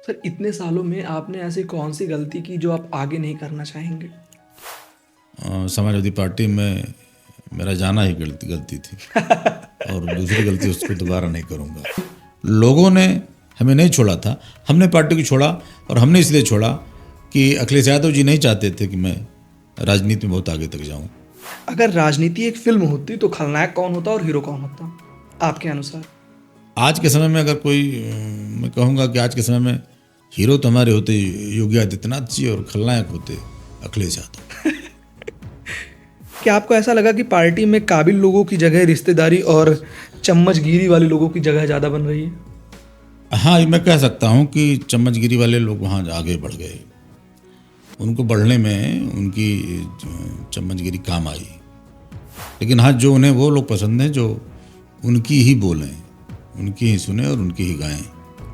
Sir इतने सालों में आपने ऐसी कौन सी गलती की जो आप आगे नहीं करना चाहेंगे? समाजवादी पार्टी में मेरा जाना ही गलती थी और दूसरी गलती उसको दोबारा नहीं करूँगा। लोगों ने हमें नहीं छोड़ा था, हमने पार्टी को छोड़ा और हमने इसलिए छोड़ा कि अखिलेश यादव जी नहीं चाहते थे कि मैं राजनीति में बहुत आगे तक जाऊं। अगर राजनीति एक फिल्म होती तो खलनायक कौन होता और हीरो कौन होता आपके अनुसार? आज के समय में अगर कोई मैं कहूँगा कि आज के समय में हीरो तो हमारे होते योगी आदित्यनाथ जी और खलनायक होते अखिलेश यादव। क्या आपको ऐसा लगा कि पार्टी में काबिल लोगों की जगह रिश्तेदारी और चम्मचगिरी वाले लोगों की जगह ज़्यादा बन रही है? हाँ, ये मैं कह सकता हूँ कि चम्मचगिरी वाले लोग वहाँ आगे बढ़ गए, उनको बढ़ने में उनकी चम्मचगिरी काम आई। लेकिन हाँ, जो उन्हें वो लोग पसंद हैं जो उनकी ही बोलें, उनकी ही सुने और उनकी ही गाएं।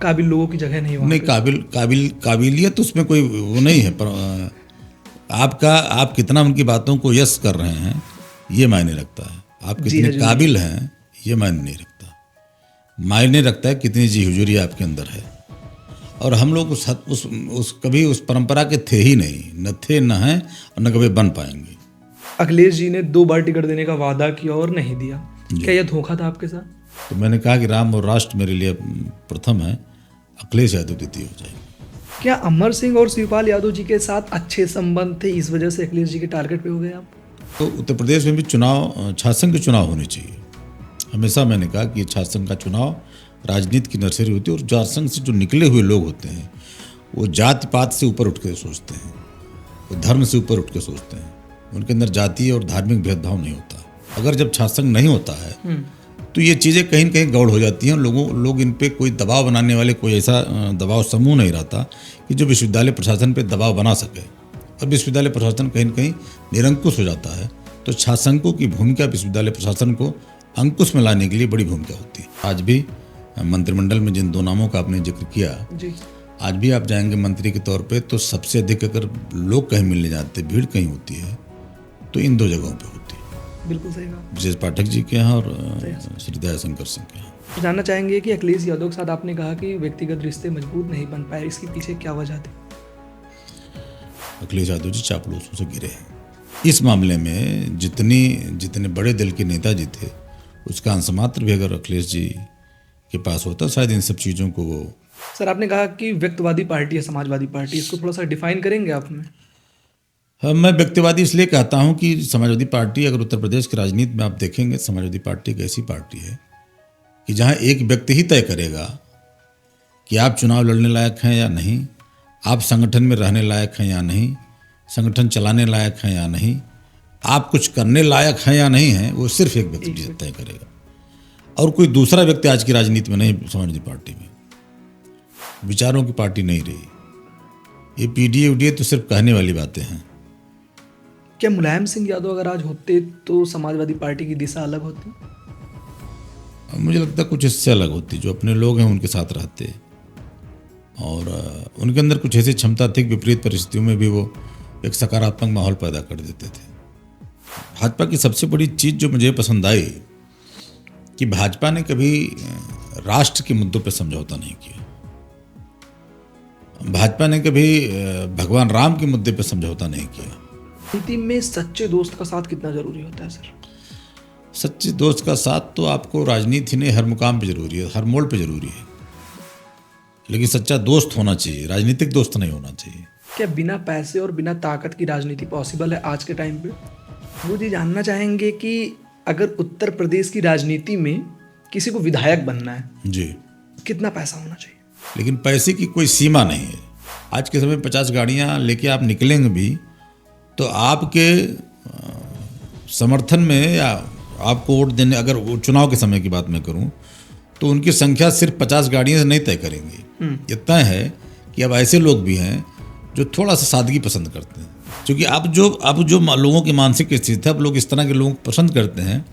काबिल लोगों की जगह नहीं वहाँ नहीं, पे। काबिलियत उसमें कोई वो नहीं है, पर आप कितना उनकी बातों को यस कर रहे हैं ये मायने रखता है। आप जी कितने हाँ, जी काबिल हैं ये मायने नहीं रखता। मायने रखता है कितनी जी हुजूरी आपके अंदर है। और हम लोग कभी उस परंपरा के थे ही नहीं, न थे, न हैं और न कभी बन पाएंगे। अखिलेश जी ने 2 बार टिकट देने का वादा किया और नहीं दिया, क्या यह धोखा था आपके साथ? तो मैंने कहा कि राम और राष्ट्र मेरे लिए प्रथम है, अखिलेश यादव द्वितीय हो जाएगी। क्या अमर सिंह और शिवपाल यादव जी के साथ अच्छे संबंध थे, इस वजह से अखिलेश जी के टारगेट पे हो गए आप? तो उत्तर प्रदेश में भी चुनाव छात्र के चुनाव होने चाहिए। हमेशा मैंने कहा कि छात्र का चुनाव राजनीति की नर्सरी होती है और छात्र से जो निकले हुए लोग होते हैं वो जाति पात से ऊपर उठ के सोचते हैं, वो धर्म से ऊपर उठ के सोचते हैं। उनके अंदर जातीय और धार्मिक भेदभाव नहीं होता। अगर जब छात्र नहीं होता है तो ये चीज़ें कहीं न कहीं गौड़ हो जाती हैं। लोग इन पे कोई दबाव बनाने वाले कोई ऐसा दबाव समूह नहीं रहता कि जो विश्वविद्यालय प्रशासन पे दबाव बना सके, और विश्वविद्यालय प्रशासन कहीं न कहीं निरंकुश हो जाता है। तो छात्र संघों की भूमिका विश्वविद्यालय प्रशासन को अंकुश में लाने के लिए बड़ी भूमिका होती है। आज भी मंत्रिमंडल में जिन 2 नामों का आपने जिक्र किया जी, आज भी आप जाएंगे मंत्री के तौर पे तो सबसे अधिक अगर लोग कहीं मिलने जाते, भीड़ कहीं होती है तो इन 2 जगहों पे होती है। बिल्कुल सही कहा। ब्रजेश पाठक जी के यहाँ और श्री दयाशंकर सिंह के यहाँ। जानना चाहेंगे कि अखिलेश यादव के साथ आपने कहा कि व्यक्तिगत रिश्ते मजबूत नहीं बन पाए, इसके पीछे क्या वजह थी? अखिलेश यादव जी चापलूसों से गिरे हैं। इस मामले में जितने बड़े दल के नेताजी थे उसका अंश मात्र भी अगर अखिलेश जी के पास होता शायद इन सब चीज़ों को वो। सर आपने कहा कि व्यक्तिवादी पार्टी है समाजवादी पार्टी, इसको थोड़ा सा डिफाइन करेंगे आप हमें? हाँ, मैं व्यक्तिवादी इसलिए कहता हूँ कि समाजवादी पार्टी अगर उत्तर प्रदेश की राजनीति में आप देखेंगे, समाजवादी पार्टी एक ऐसी पार्टी है कि जहाँ एक व्यक्ति ही तय करेगा कि आप चुनाव लड़ने लायक हैं या नहीं, आप संगठन में रहने लायक हैं या नहीं, संगठन चलाने लायक हैं या नहीं, आप कुछ करने लायक हैं या नहीं हैं, वो सिर्फ एक व्यक्ति तय करेगा। और कोई दूसरा व्यक्ति आज की राजनीति में नहीं। समाजवादी पार्टी में विचारों की पार्टी नहीं रही। ये पीडीए उडीए तो सिर्फ कहने वाली बातें हैं। क्या मुलायम सिंह यादव अगर आज होते तो समाजवादी पार्टी की दिशा अलग होती? मुझे लगता है कुछ इससे अलग होती। जो अपने लोग हैं उनके साथ रहते और उनके अंदर कुछ ऐसी क्षमता थी कि विपरीत परिस्थितियों में भी वो एक सकारात्मक माहौल पैदा कर देते थे। भाजपा की सबसे बड़ी चीज़ जो मुझे पसंद आई कि भाजपा ने कभी राष्ट्र के मुद्दों पर समझौता नहीं किया। भाजपा ने कभी भगवान राम के मुद्दे पर समझौता नहीं किया। नीति में सच्चे दोस्त का साथ कितना जरूरी होता है सर? सच्चे दोस्त का साथ तो आपको राजनीति में हर मुकाम पे जरूरी है, हर मोड़ पे जरूरी है, लेकिन सच्चा दोस्त होना चाहिए, राजनीतिक दोस्त नहीं होना चाहिए। क्या बिना पैसे और बिना ताकत की राजनीति पॉसिबल है आज के टाइम पे? वो जी जानना चाहेंगे कि अगर उत्तर प्रदेश की राजनीति में किसी को विधायक बनना है जी, कितना पैसा होना चाहिए? लेकिन पैसे की कोई सीमा नहीं है। आज के समय 50 गाड़ियाँ लेके आप निकलेंगे भी तो आपके समर्थन में या आपको वोट देने, अगर चुनाव के समय की बात मैं करूं तो उनकी संख्या सिर्फ 50 गाड़ियों से नहीं तय करेंगी। इतना है कि अब ऐसे लोग भी हैं जो थोड़ा सा सादगी पसंद करते हैं, क्योंकि अब जो लोगों की मानसिक स्थिति है, अब लोग इस तरह के लोग पसंद करते हैं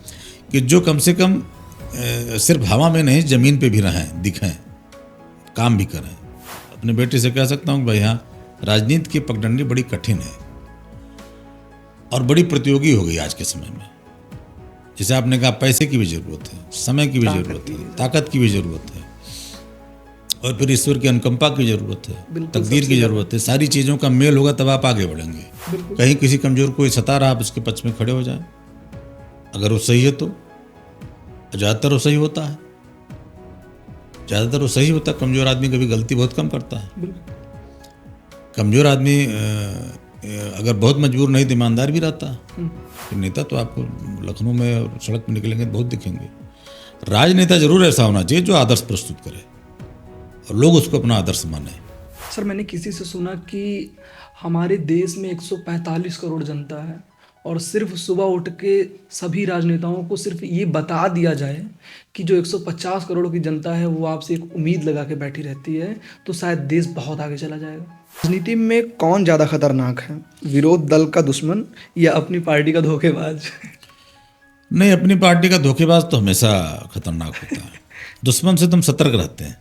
कि जो कम से कम सिर्फ हवा में नहीं ज़मीन पे भी रहें, दिखें, काम भी करें। अपने बेटे से कह सकता हूँ कि भाई हाँ, राजनीति की पगडंडी बड़ी कठिन है और बड़ी प्रतियोगी हो गई आज के समय में। जैसे आपने कहा पैसे की भी ज़रूरत है, समय की भी ज़रूरत है, ताकत की भी ज़रूरत है। और फिर ईश्वर की अनुकंपा की ज़रूरत है, बिल्कुल, तकदीर सबसे की ज़रूरत है, सारी चीज़ों का मेल होगा तब आप आगे बढ़ेंगे। बिल्कुल। कहीं किसी कमज़ोर कोई सता रहा, आप उसके पक्ष में खड़े हो जाएं, अगर वो सही है तो। ज़्यादातर वो सही होता है, ज़्यादातर वो सही होता है। कमज़ोर आदमी कभी गलती बहुत कम करता है। बिल्कुल। कमज़ोर आदमी अगर बहुत मजबूर नहीं तो ईमानदार भी रहता है। हम्म, फिर नेता तो आपको लखनऊ में और सड़क पर निकलेंगे तो बहुत दिखेंगे। राजनेता जरूर ऐसा होना चाहिए जो आदर्श प्रस्तुत करे और लोग उसको अपना आदर्श माने। सर मैंने किसी से सुना कि हमारे देश में 145 करोड़ जनता है और सिर्फ सुबह उठ के सभी राजनेताओं को सिर्फ ये बता दिया जाए कि जो 150 करोड़ की जनता है वो आपसे एक उम्मीद लगा के बैठी रहती है, तो शायद देश बहुत आगे चला जाएगा। राजनीति में कौन ज़्यादा खतरनाक है, विरोध दल का दुश्मन या अपनी पार्टी का धोखेबाज? नहीं, अपनी पार्टी का धोखेबाज तो हमेशा खतरनाक होता है। दुश्मन से तुम सतर्क रहते हैं।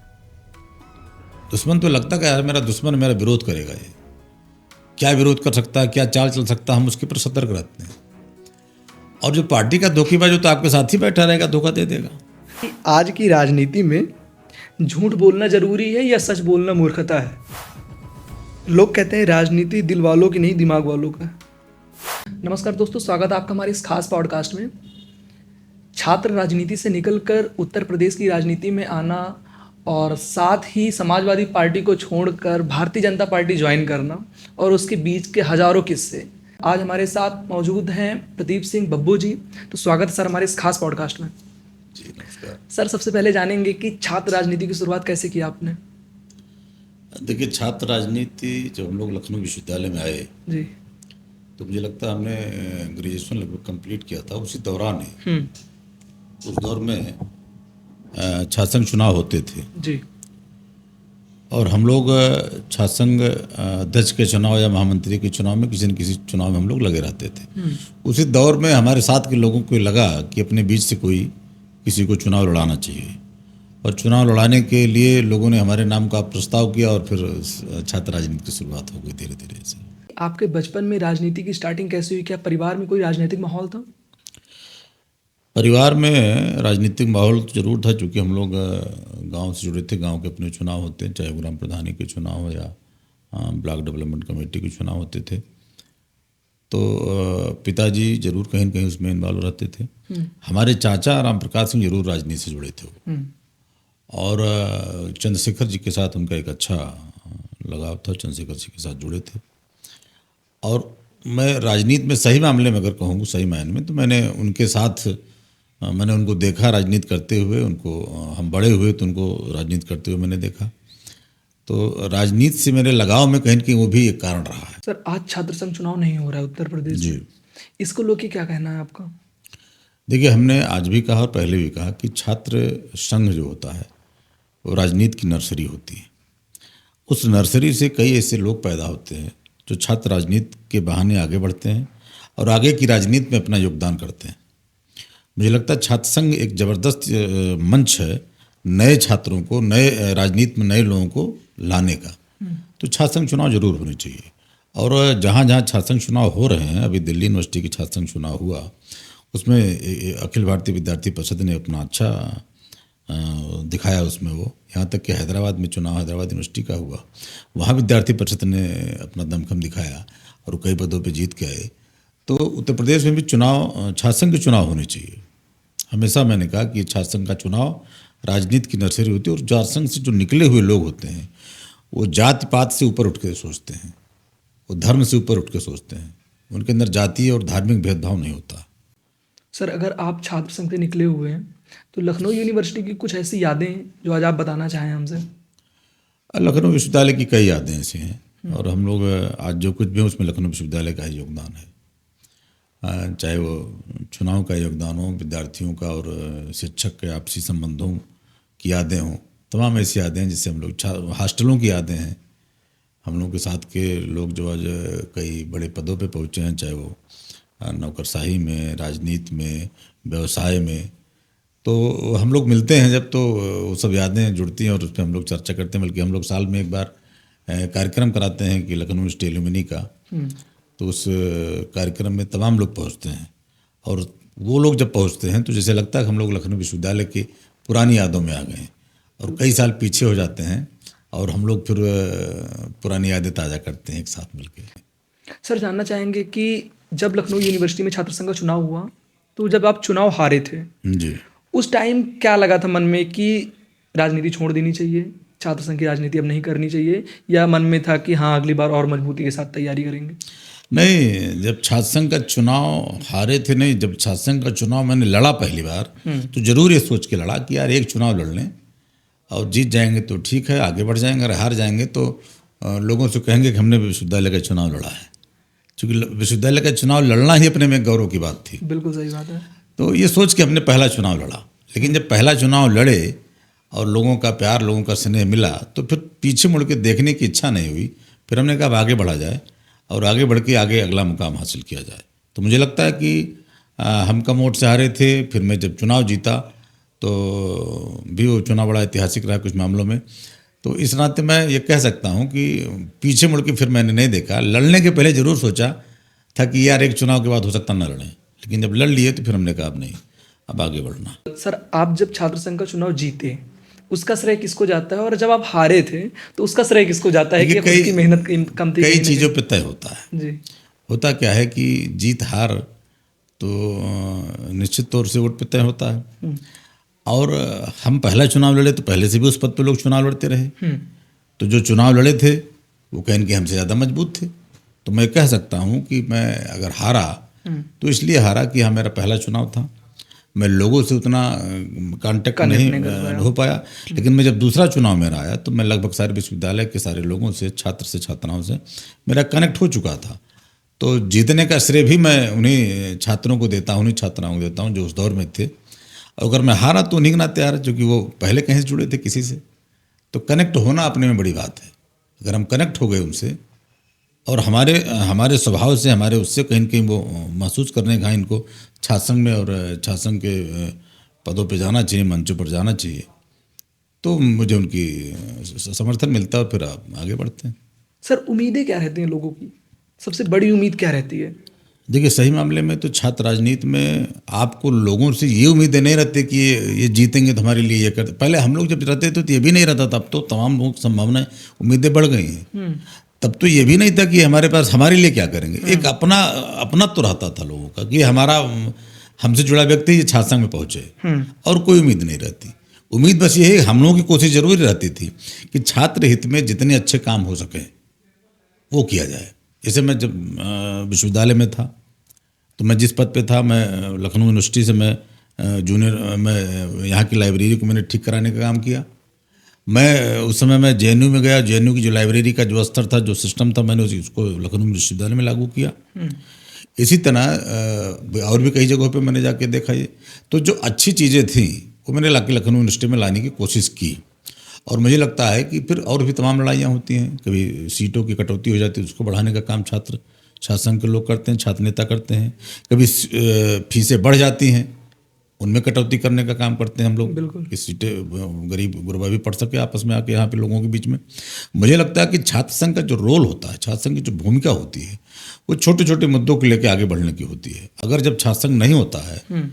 दुश्मन तो लगता है यार मेरा दुश्मन मेरा विरोध करेगा, ये क्या विरोध कर सकता है, क्या चाल चल सकता है, हम उसके पर सतर्क रहते हैं। और जो पार्टी का धोखेबाज जो तो आपके साथ ही बैठा रहेगा, धोखा दे देगा। आज की राजनीति में झूठ बोलना जरूरी है या सच बोलना मूर्खता है? लोग कहते हैं राजनीति दिल वालों की नहीं दिमाग वालों का। नमस्कार दोस्तों, स्वागत है आपका हमारे इस खास पॉडकास्ट में। छात्र राजनीति से निकलकर उत्तर प्रदेश की राजनीति में आना और साथ ही समाजवादी पार्टी को छोड़कर भारतीय जनता पार्टी ज्वाइन करना और उसके बीच के हजारों किस्से। आज हमारे साथ मौजूद हैं प्रदीप सिंह बब्बू जी। तो स्वागत है सर हमारे इस खास पॉडकास्ट में। जी नमस्कार। सर सबसे पहले जानेंगे कि छात्र राजनीति की शुरुआत कैसे की आपने? देखिए, छात्र राजनीति जब हम लोग लखनऊ विश्वविद्यालय में आए जी। तो मुझे लगता है हमने ग्रेजुएशन लगभग कंप्लीट किया था। उसी दौरान ही उस दौर में छात्र संघ चुनाव होते थे जी। और हम लोग छात्र संघ अध्यक्ष के चुनाव या महामंत्री के चुनाव में किसी न किसी चुनाव में हम लोग लगे रहते थे। उसी दौर में हमारे साथ के लोगों को लगा कि अपने बीच से कोई किसी को चुनाव लड़ाना चाहिए और चुनाव लड़ाने के लिए लोगों ने हमारे नाम का प्रस्ताव किया और फिर छात्र राजनीति की शुरुआत हो गई धीरे धीरे से। आपके बचपन में राजनीति की स्टार्टिंग कैसे हुई? क्या परिवार में कोई राजनीतिक माहौल था? परिवार में राजनीतिक माहौल तो जरूर था, क्योंकि हम लोग गांव से जुड़े थे। गांव के अपने चुनाव होते हैं, चाहे ग्राम प्रधानी के चुनाव हो या ब्लॉक डेवलपमेंट कमेटी के चुनाव होते थे। तो पिताजी जरूर कहीं न कहीं उसमें इन्वॉल्व रहते थे। हमारे चाचा राम प्रकाश सिंह जरूर राजनीति से जुड़े थे वो। और चंद्रशेखर जी के साथ उनका एक अच्छा लगाव था, चंद्रशेखर जी के साथ जुड़े थे। और मैं राजनीति में सही मामले में अगर कहूँ, सही मायने में, तो मैंने उनके साथ मैंने उनको देखा राजनीति करते हुए। उनको हम बड़े हुए तो उनको राजनीति करते हुए मैंने देखा। तो राजनीति से मेरे लगाव में कहीं न कहीं वो भी एक कारण रहा है। सर आज छात्र संघ चुनाव नहीं हो रहा है उत्तर प्रदेश जी। में, इसको लेके क्या कहना है आपका? देखिए, हमने आज भी कहा और पहले भी कहा कि छात्र संघ जो होता है वो राजनीति की नर्सरी होती है। उस नर्सरी से कई ऐसे लोग पैदा होते हैं जो छात्र राजनीति के बहाने आगे बढ़ते हैं और आगे की राजनीति में अपना योगदान करते हैं। मुझे लगता है छात्र संघ एक ज़बरदस्त मंच है नए छात्रों को, नए राजनीति में नए लोगों को लाने का। तो छात्र संघ चुनाव जरूर होने चाहिए। और जहाँ जहाँ छात्र संघ चुनाव हो रहे हैं, अभी दिल्ली यूनिवर्सिटी की छात्र संघ चुनाव हुआ, उसमें अखिल भारतीय विद्यार्थी परिषद ने अपना अच्छा दिखाया उसमें। वो यहाँ तक कि हैदराबाद में चुनाव हैदराबाद यूनिवर्सिटी का हुआ, वहाँ विद्यार्थी परिषद ने अपना दमखम दिखाया और कई पदों पे जीत के आए। तो उत्तर प्रदेश में भी चुनाव छात्र संघ के चुनाव होने चाहिए। हमेशा मैंने कहा कि छात्र संघ का चुनाव राजनीति की नर्सरी होती है और छात्र संघ से जो निकले हुए लोग होते हैं वो जाति पात से ऊपर उठ के सोचते हैं, वो धर्म से ऊपर उठ के सोचते हैं। उनके अंदर जातीय और धार्मिक भेदभाव नहीं होता। सर अगर आप छात्र संघ से निकले हुए हैं तो लखनऊ यूनिवर्सिटी की कुछ ऐसी यादें जो आज आप बताना चाहें हमसे? लखनऊ विश्वविद्यालय की कई यादें ऐसी हैं और हम लोग आज जो कुछ भी है उसमें लखनऊ विश्वविद्यालय का ही योगदान है। चाहे वो चुनाव का योगदान हो, विद्यार्थियों का और शिक्षक के आपसी संबंधों की यादें हों, तमाम ऐसी यादें हैं जिससे हम लोग हॉस्टलों की यादें हैं। हम लोग के साथ के लोग जो आज कई बड़े पदों पे पहुँचे हैं, चाहे वो नौकरशाही में, राजनीति में, व्यवसाय में, तो हम लोग मिलते हैं जब तो वो सब यादें जुड़ती हैं और उस पर हम लोग चर्चा करते हैं। बल्कि हम लोग साल में एक बार कार्यक्रम कराते हैं कि लखनऊ यूनिवर्सिटी एलुमनी का। तो उस कार्यक्रम में तमाम लोग पहुंचते हैं और वो लोग जब पहुंचते हैं तो जैसे लगता है कि हम लोग लखनऊ विश्वविद्यालय की पुरानी यादों में आ गए हैं और कई साल पीछे हो जाते हैं और हम लोग फिर पुरानी यादें ताज़ा करते हैं एक साथ मिलकर। सर जानना चाहेंगे कि जब लखनऊ यूनिवर्सिटी में छात्र संघ का चुनाव हुआ तो जब आप चुनाव हारे थे जी। उस टाइम क्या लगा था मन में कि राजनीति छोड़ देनी चाहिए, छात्र संघ की राजनीति अब नहीं करनी चाहिए, या मन में था कि हाँ अगली बार और मजबूती के साथ तैयारी करेंगे? नहीं, जब छात्र संघ का चुनाव हारे थे, नहीं, जब छात्र संघ का चुनाव मैंने लड़ा पहली बार तो जरूर ये सोच के लड़ा कि यार एक चुनाव लड़ लें और जीत जाएंगे तो ठीक है, आगे बढ़ जाएंगे, और हार जाएंगे तो लोगों से कहेंगे कि हमने विश्वविद्यालय का चुनाव लड़ा है। क्योंकि विश्वविद्यालय का चुनाव लड़ना ही अपने में गौरव की बात थी। बिल्कुल सही बात है। तो ये सोच के हमने पहला चुनाव लड़ा, लेकिन जब पहला चुनाव लड़े और लोगों का प्यार, लोगों का स्नेह मिला तो फिर पीछे मुड़ के देखने की इच्छा नहीं हुई। फिर हमने कहा अब आगे बढ़ा जाए और आगे बढ़ के आगे अगला मुकाम हासिल किया जाए। तो मुझे लगता है कि हम कम वोट से हारे थे, फिर मैं जब चुनाव जीता तो भी वो चुनाव बड़ा ऐतिहासिक रहा कुछ मामलों में। तो इस नाते मैं ये कह सकता हूँ कि पीछे मुड़ के फिर मैंने नहीं देखा। लड़ने के पहले ज़रूर सोचा था कि यार एक चुनाव के बाद हो सकता ना लड़ें, लेकिन जब लड़ लिए तो फिर हमने कहा अब नहीं, अब आगे बढ़ना। सर आप जब छात्र संघ का चुनाव जीते उसका श्रेय किसको जाता है, और जब आप हारे थे तो उसका श्रेय किसको जाता है कि खुद की मेहनत कम थी? कई चीज़ों पे तय होता है जी। होता क्या है कि जीत हार तो निश्चित तौर से वोट पे तय होता है। और हम पहला चुनाव लड़े तो पहले से भी उस पद पे लोग चुनाव लड़ते रहे। तो जो चुनाव लड़े थे वो कहीं कि हमसे ज़्यादा मजबूत थे। तो मैं कह सकता हूँ कि मैं अगर हारा तो इसलिए हारा कि हाँ मेरा पहला चुनाव था, मैं लोगों से उतना कांटेक्ट नहीं हो पाया। लेकिन मैं जब दूसरा चुनाव मेरा आया तो मैं लगभग सारे विश्वविद्यालय के सारे लोगों से, छात्र से, छात्राओं से मेरा कनेक्ट हो चुका था। तो जीतने का श्रेय भी मैं उन्हीं छात्रों को देता हूँ, उन्हीं छात्राओं को देता हूँ जो उस दौर में थे। अगर मैं हारा तो उन्हीं के नाते हारा, क्योंकि वो पहले कहीं से जुड़े थे किसी से। तो कनेक्ट होना अपने में बड़ी बात है। अगर हम कनेक्ट हो गए उनसे और हमारे स्वभाव से, हमारे उससे कहीं न कहीं वो महसूस करने का इनको छात्र संघ में और छात्र संघ के पदों पे जाना चाहिए, मंचों पर जाना चाहिए, तो मुझे उनकी समर्थन मिलता है और फिर आप आगे बढ़ते हैं। सर उम्मीदें क्या रहती हैं लोगों की, सबसे बड़ी उम्मीद क्या रहती है? देखिए, सही मामले में तो छात्र राजनीति में आपको लोगों से ये उम्मीदें नहीं रहती कि ये जीतेंगे तो हमारे लिए ये करते। पहले हम लोग जब रहते थे तो ये भी नहीं रहता था। अब तो तमाम लोग संभावनाएं, उम्मीदें बढ़ गई हैं। तब तो ये भी नहीं था कि हमारे पास हमारे लिए क्या करेंगे। एक अपना तो रहता था लोगों का कि हमारा हमसे जुड़ा व्यक्ति ये छात्र संघ में पहुँचे, और कोई उम्मीद नहीं रहती। उम्मीद बस ये है, हम लोगों की कोशिश जरूर रहती थी कि छात्र हित में जितने अच्छे काम हो सके वो किया जाए। जैसे मैं जब विश्वविद्यालय में था तो मैं जिस पद पे था, मैं लखनऊ यूनिवर्सिटी से मैं जूनियर, मैं यहाँ की लाइब्रेरी को मैंने ठीक कराने का काम किया। मैं उस समय मैं जेएनयू में गया, जेएनयू की जो लाइब्रेरी का जो स्तर था, जो सिस्टम था, मैंने उसको लखनऊ विश्वविद्यालय में लागू किया। इसी तरह और भी कई जगहों पे मैंने जाके देखा ये। तो जो अच्छी चीज़ें थी वो मैंने लखनऊ यूनिवर्सिटी में लाने की कोशिश की। और मुझे लगता है कि फिर और भी तमाम लड़ाइयाँ होती हैं। कभी सीटों की कटौती हो जाती है, उसको बढ़ाने का काम छात्र संघ के लोग करते हैं, छात्र नेता करते हैं। कभी फीसें बढ़ जाती हैं, उनमें कटौती करने का काम करते हैं हम लोग कि सीटें गरीब गुरबा भी पढ़ सके आपस में आके यहाँ पे लोगों के बीच में। मुझे लगता है कि छात्र संघ का जो रोल होता है, छात्र संघ की जो भूमिका होती है, वो छोटे छोटे मुद्दों को लेकर आगे बढ़ने की होती है। अगर जब छात्र संघ नहीं होता है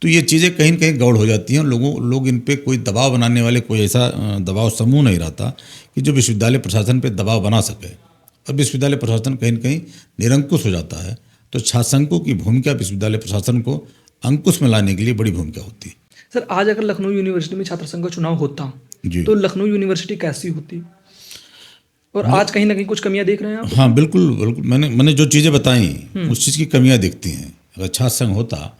तो ये चीज़ें कहीं न कहीं गौड़ हो जाती हैं। लोग इन पे कोई दबाव बनाने वाले, कोई ऐसा दबाव समूह नहीं रहता कि जो विश्वविद्यालय प्रशासन पे दबाव बना सके, और विश्वविद्यालय प्रशासन कहीं न कहीं निरंकुश हो जाता है। तो छात्र संघों की भूमिका विश्वविद्यालय प्रशासन को अंकुश में लाने के लिए बड़ी भूमिका होती है। सर आज अगर लखनऊ यूनिवर्सिटी में छात्र संघ का चुनाव होता तो लखनऊ यूनिवर्सिटी कैसी होती, और आज कहीं ना कहीं कुछ कमियां देख रहे हैं आप? हाँ बिल्कुल बिल्कुल, मैंने जो चीज़ें बताई उस चीज़ की कमियां दिखती हैं। अगर छात्र संघ होता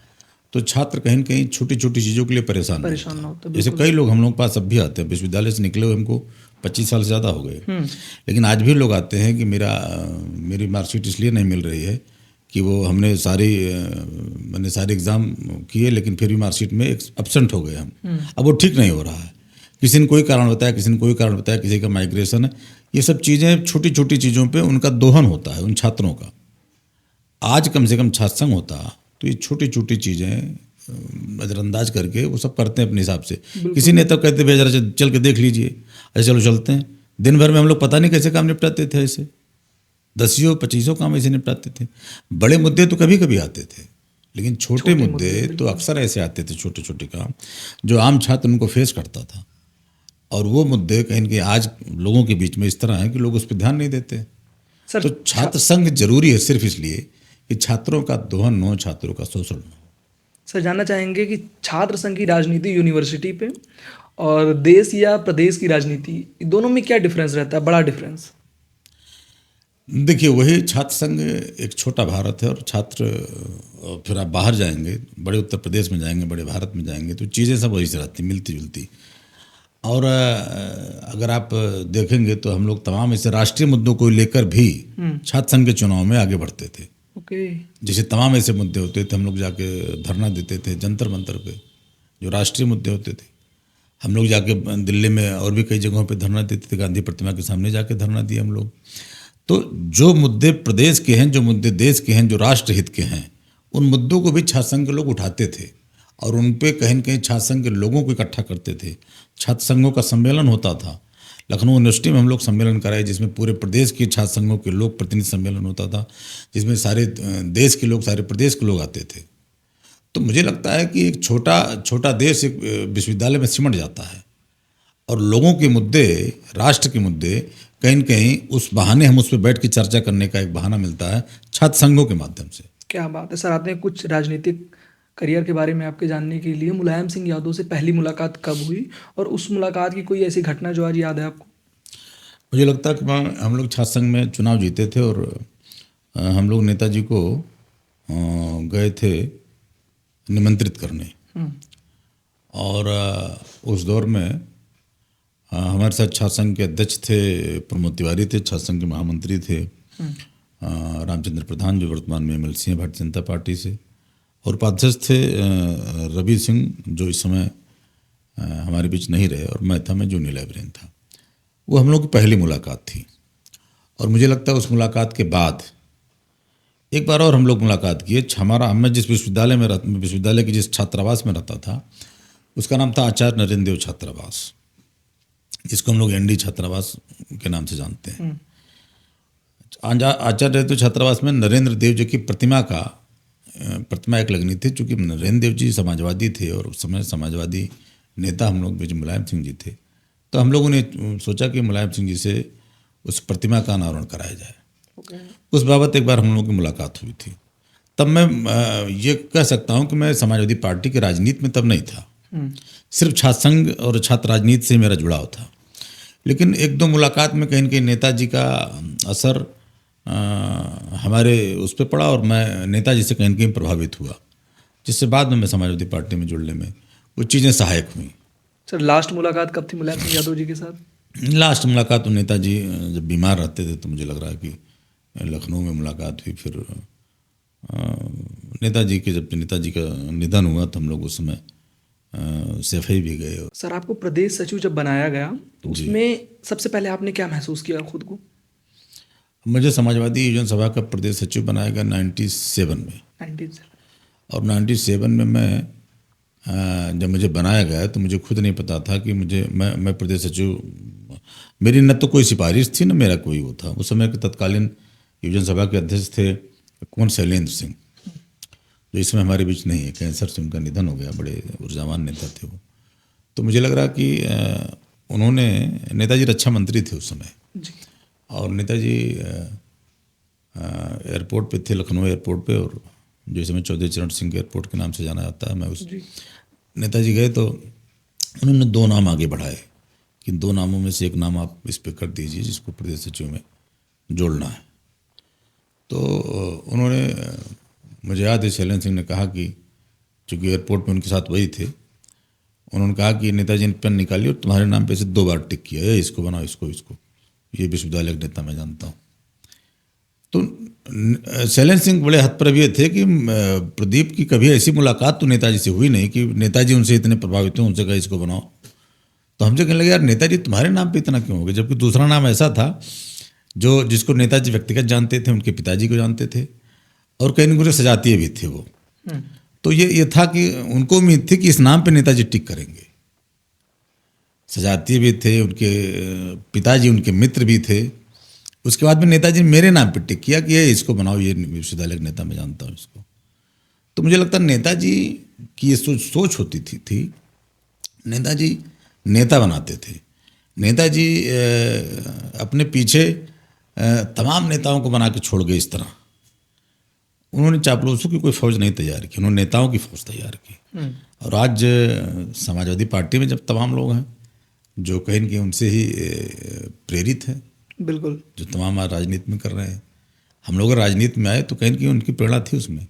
तो छात्र कहीं न कहीं छोटी छोटी चीज़ों के लिए परेशान ना होता। जैसे कई लोग हम लोग के पास अब भी आते हैं, विश्वविद्यालय से निकले हुए हमको 25 साल से ज़्यादा हो गए, लेकिन आज भी लोग आते हैं कि मेरी मार्कशीट इसलिए नहीं मिल रही है कि वो मैंने सारे एग्ज़ाम किए लेकिन फिर भी मार्कशीट में एब्सेंट हो गए हम। अब वो ठीक नहीं हो रहा है। किसी ने कोई कारण बताया, किसी ने कोई कारण बताया, किसी का माइग्रेशन है। ये सब चीज़ें छोटी छोटी चीज़ों पे उनका दोहन होता है उन छात्रों का। आज कम से कम छात्र संघ होता तो ये छोटी छोटी चीज़ें नज़रअंदाज करके वो सब करते हैं अपने हिसाब से। किसी ने तो कहते भैया जरा चल के देख लीजिए, ऐसे चलो चलते हैं। दिन भर में हम लोग पता नहीं कैसे काम निपटाते थे, ऐसे 10-25 काम ऐसे निपटाते थे। बड़े मुद्दे तो कभी कभी आते थे, लेकिन छोटे मुद्दे तो अक्सर ऐसे आते थे, छोटे छोटे काम जो आम छात्र उनको फेस करता था। और वो मुद्दे कहीं न कहीं आज लोगों के बीच में इस तरह हैं कि लोग उस पर ध्यान नहीं देते। सर तो छात्र संघ जरूरी है सिर्फ इसलिए कि छात्रों का दोहन न हो, छात्रों का शोषण न हो। सर जानना चाहेंगे कि छात्र संघ की राजनीति यूनिवर्सिटी पे और देश या प्रदेश की राजनीति, दोनों में क्या डिफरेंस रहता है, बड़ा डिफरेंस? देखिए, वही छात्र संघ एक छोटा भारत है और छात्र फिर आप बाहर जाएंगे, बड़े उत्तर प्रदेश में जाएंगे, बड़े भारत में जाएंगे तो चीज़ें सब वही से रहती, मिलती जुलती। और अगर आप देखेंगे तो हम लोग तमाम ऐसे राष्ट्रीय मुद्दों को लेकर भी छात्र संघ के चुनाव में आगे बढ़ते थे। ओके। जैसे तमाम ऐसे मुद्दे होते थे, हम लोग जाके धरना देते थे जंतर मंतर पे, जो राष्ट्रीय मुद्दे होते थे। हम लोग जाके दिल्ली में और भी कई जगहों पे धरना देते थे, गांधी प्रतिमा के सामने जाके धरना दिए हम लोग। तो जो मुद्दे प्रदेश के हैं, जो मुद्दे देश के हैं, जो राष्ट्र हित के हैं, उन मुद्दों को भी छात्र संघ के लोग उठाते थे और उन पे कहीं न कहीं छात्र संघ के लोगों को इकट्ठा करते थे। छात्र संघों का सम्मेलन होता था, लखनऊ यूनिवर्सिटी में हम लोग सम्मेलन कराए जिसमें पूरे प्रदेश के छात्र संघों के लोग प्रतिनिधि सम्मेलन होता था, जिसमें सारे देश के लोग, सारे प्रदेश के लोग आते थे। तो मुझे लगता है कि एक छोटा देश एक विश्वविद्यालय में सिमट जाता है और लोगों के मुद्दे, राष्ट्र के मुद्दे कहीं न कहीं उस बहाने हम उस पर बैठ के चर्चा करने का एक बहाना मिलता है छात्र संघों के माध्यम से। क्या बात है सर। आपने कुछ राजनीतिक करियर के बारे में आपके जानने के लिए, मुलायम सिंह यादव से पहली मुलाकात कब हुई और उस मुलाकात की कोई ऐसी घटना जो आज याद है आपको? मुझे लगता है कि हम लोग छात्र संघ में चुनाव जीते थे और हम लोग नेताजी को गए थे निमंत्रित करने। और उस दौर में हमारे साथ छात्र संघ के अध्यक्ष थे प्रमोद तिवारी थे, छात्र संघ के महामंत्री थे रामचंद्र प्रधान जो वर्तमान में MLC हैं भारतीय जनता पार्टी से, और उपाध्यक्ष थे रवि सिंह जो इस समय हमारे बीच नहीं रहे, और मैं था, मैं जूनियर लाइब्रेरियन था। वो हम लोग की पहली मुलाकात थी और मुझे लगता है उस मुलाकात के बाद एक बार और हम लोग मुलाकात किए। मैं जिस विश्वविद्यालय के जिस छात्रावास में रहता था उसका नाम था आचार्य नरेंद्र देव छात्रावास, जिसको हम लोग ND छात्रावास के नाम से जानते हैं। आचार्य नरेंद्र देव छात्रावास में नरेंद्र देव जी की प्रतिमा एक लगनी थी, चूँकि नरेंद्र देव जी समाजवादी थे और उस समय समाजवादी नेता हम लोग मुलायम सिंह जी थे। तो हम लोगों ने सोचा कि मुलायम सिंह जी से उस प्रतिमा का अनावरण कराया जाए। उस बाबत एक बार हम लोगों की मुलाकात हुई थी। तब मैं ये कह सकता हूँ कि मैं समाजवादी पार्टी की राजनीति में तब नहीं था, सिर्फ छात्र संघ और छात्र राजनीति से मेरा जुड़ाव था। लेकिन एक दो मुलाकात में कहीं न कहीं नेताजी का असर हमारे उस पर पड़ा और मैं नेताजी से कहीं न कहीं प्रभावित हुआ, जिससे बाद में मैं समाजवादी पार्टी में जुड़ने में वो चीज़ें सहायक हुई। सर लास्ट मुलाकात कब थी मुलायम सिंह यादव जी के साथ? लास्ट मुलाकात तो नेताजी जब बीमार रहते थे तो मुझे लग रहा है कि लखनऊ में मुलाकात हुई। फिर जब नेताजी का निधन हुआ तो हम लोग उस समय CFI भी गए। सर आपको प्रदेश सचिव जब बनाया गया तो उसमें सबसे पहले आपने क्या महसूस किया खुद को? मुझे समाजवादी युवजन सभा का प्रदेश सचिव बनाया गया 97 में। 97 और 97 में मैं जब मुझे बनाया गया तो मुझे खुद नहीं पता था कि मैं प्रदेश सचिव, मेरी न तो कोई सिफारिश थी न मेरा कोई वो था। उस समय के तत्कालीन युवजन सभा के अध्यक्ष थे कुंवर शैलेंद्र सिंह, जो इस समय हमारे बीच नहीं है, कैंसर से उनका निधन हो गया, बड़े ऊर्जावान नेता थे वो। तो मुझे लग रहा कि नेताजी रक्षा मंत्री थे उस समय जी। और नेताजी एयरपोर्ट पे थे, लखनऊ एयरपोर्ट पे, और जो इस समय चौधरी चरण सिंह एयरपोर्ट के नाम से जाना जाता है। मैं उस नेताजी गए तो उन्होंने 2 नाम आगे बढ़ाए कि 2 नामों में से एक नाम आप इस पे कर दीजिए जिसको प्रदेश सचिव में जोड़ना है। तो उन्होंने, मुझे याद है शैलेंद्र सिंह ने कहा कि चूँकि एयरपोर्ट में उनके साथ वही थे, उन्होंने कहा कि नेताजी ने पेन निकाली और तुम्हारे नाम पे से 2 बार टिक किया, इसको बनाओ, इसको, ये विश्वविद्यालय के नेता मैं जानता हूँ। तो शैलेंद्र सिंह बड़े हतप्रभ थे कि प्रदीप की कभी ऐसी मुलाकात तो नेताजी से हुई नहीं कि नेताजी उनसे इतने प्रभावित हुए, उनसे कहा इसको बनाओ। तो हमसे कहने लगे यार नेताजी तुम्हारे नाम पे इतना क्यों हो गया, जबकि दूसरा नाम ऐसा था जिसको नेताजी व्यक्तिगत जानते थे, उनके पिताजी को जानते थे और कहीं न कहीं सजातीय भी थे वो। तो ये था कि उनको उम्मीद थी कि इस नाम पे नेताजी टिक करेंगे। सजातीय भी थे, उनके पिताजी उनके मित्र भी थे। उसके बाद में नेताजी ने मेरे नाम पे टिक किया कि ये इसको बनाओ, ये विश्वविद्यालय के नेता मैं जानता हूँ इसको। तो मुझे लगता है नेताजी की ये सोच होती थी। नेताजी नेता बनाते थे, नेताजी अपने पीछे तमाम नेताओं को बना के छोड़ गए इस तरह। उन्होंने चापलूसों की कोई फौज नहीं तैयार की, उन्होंने नेताओं की फौज तैयार की। और आज समाजवादी पार्टी में जब तमाम लोग हैं जो कहीं न कहीं उनसे ही प्रेरित हैं, बिल्कुल, जो तमाम आज राजनीति में कर रहे हैं। हम लोग राजनीति में आए तो कहीं न कहीं उनकी प्रेरणा थी उसमें।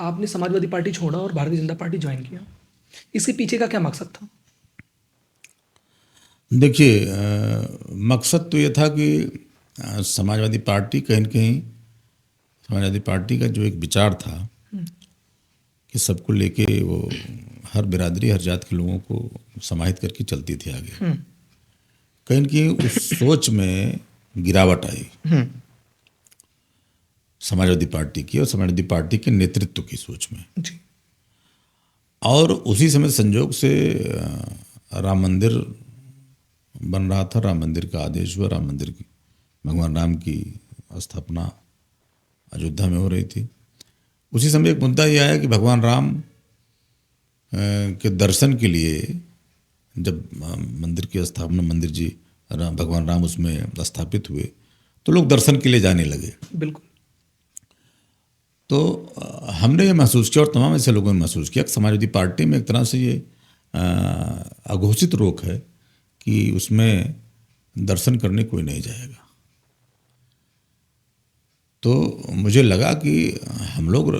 आपने समाजवादी पार्टी छोड़ा और भारतीय जनता पार्टी ज्वाइन किया, इसके पीछे का क्या मकसद था? देखिए, मकसद तो ये था कि समाजवादी पार्टी कहीं न कहीं, समाजवादी पार्टी का जो एक विचार था कि सबको लेके वो हर बिरादरी हर जात के लोगों को समाहित करके चलती थी आगे, कहीं न कहीं उस सोच में गिरावट आई समाजवादी पार्टी की और समाजवादी पार्टी के नेतृत्व की सोच में। जी। और उसी समय संजोग से राम मंदिर बन रहा था, राम मंदिर का आदेश हुआ, राम मंदिर की भगवान राम की स्थापना अयोध्या में हो रही थी। उसी समय एक मुद्दा ये आया कि भगवान राम के दर्शन के लिए जब मंदिर की स्थापना, मंदिर जी भगवान राम उसमें स्थापित हुए तो लोग दर्शन के लिए जाने लगे। बिल्कुल। तो हमने ये महसूस किया और तमाम ऐसे लोगों ने महसूस किया कि समाजवादी पार्टी में एक तरह से ये अघोषित रोक है कि उसमें दर्शन करने कोई नहीं जाएगा। तो मुझे लगा कि हम लोग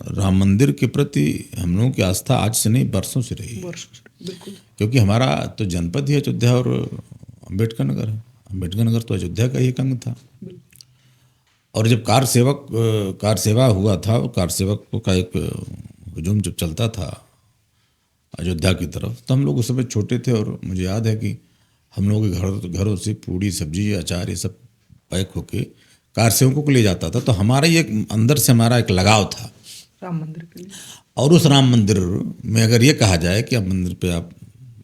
राम मंदिर के प्रति हम लोगों की आस्था आज से नहीं बरसों से रही है। बिल्कुल। क्योंकि हमारा तो जनपद ही अयोध्या और अम्बेडकर नगर है। अम्बेडकर नगर तो अयोध्या का ही एक अंग था। और जब कार सेवा हुआ था, कार सेवक का एक हुजूम जब चलता था अयोध्या की तरफ, तो हम लोग उस समय छोटे थे और मुझे याद है कि हम लोगों के घरों से पूड़ी सब्जी अचार ये सब पैक होके कार सेवकों को ले जाता था। तो हमारा ये अंदर से हमारा एक लगाव था राम मंदिर के लिए। और उस राम मंदिर में अगर ये कहा जाए कि आप मंदिर पे आप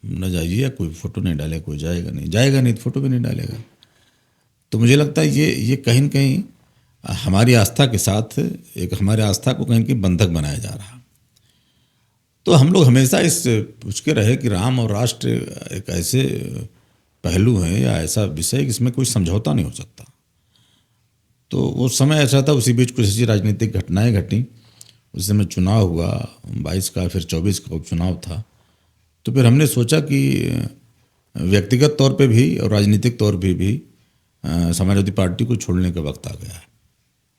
न जाइए या कोई फ़ोटो नहीं डाले, कोई जाएगा नहीं तो फ़ोटो भी नहीं डालेगा। तो मुझे लगता है ये कहीं न कहीं हमारी आस्था के साथ एक हमारी आस्था को कहीं न कहीं बंधक बनाया जा रहा। तो हम लोग हमेशा इस उसके रहे कि राम और राष्ट्र एक ऐसे पहलू हैं या ऐसा विषय कि इसमें कोई समझौता नहीं हो सकता। तो वो समय ऐसा था, उसी बीच कुछ ऐसी राजनीतिक घटनाएं घटी। उस समय चुनाव हुआ 22 का, फिर 24 का उपचुनाव था। तो फिर हमने सोचा कि व्यक्तिगत तौर पे भी और राजनीतिक तौर पे भी समाजवादी पार्टी को छोड़ने का वक्त आ गया है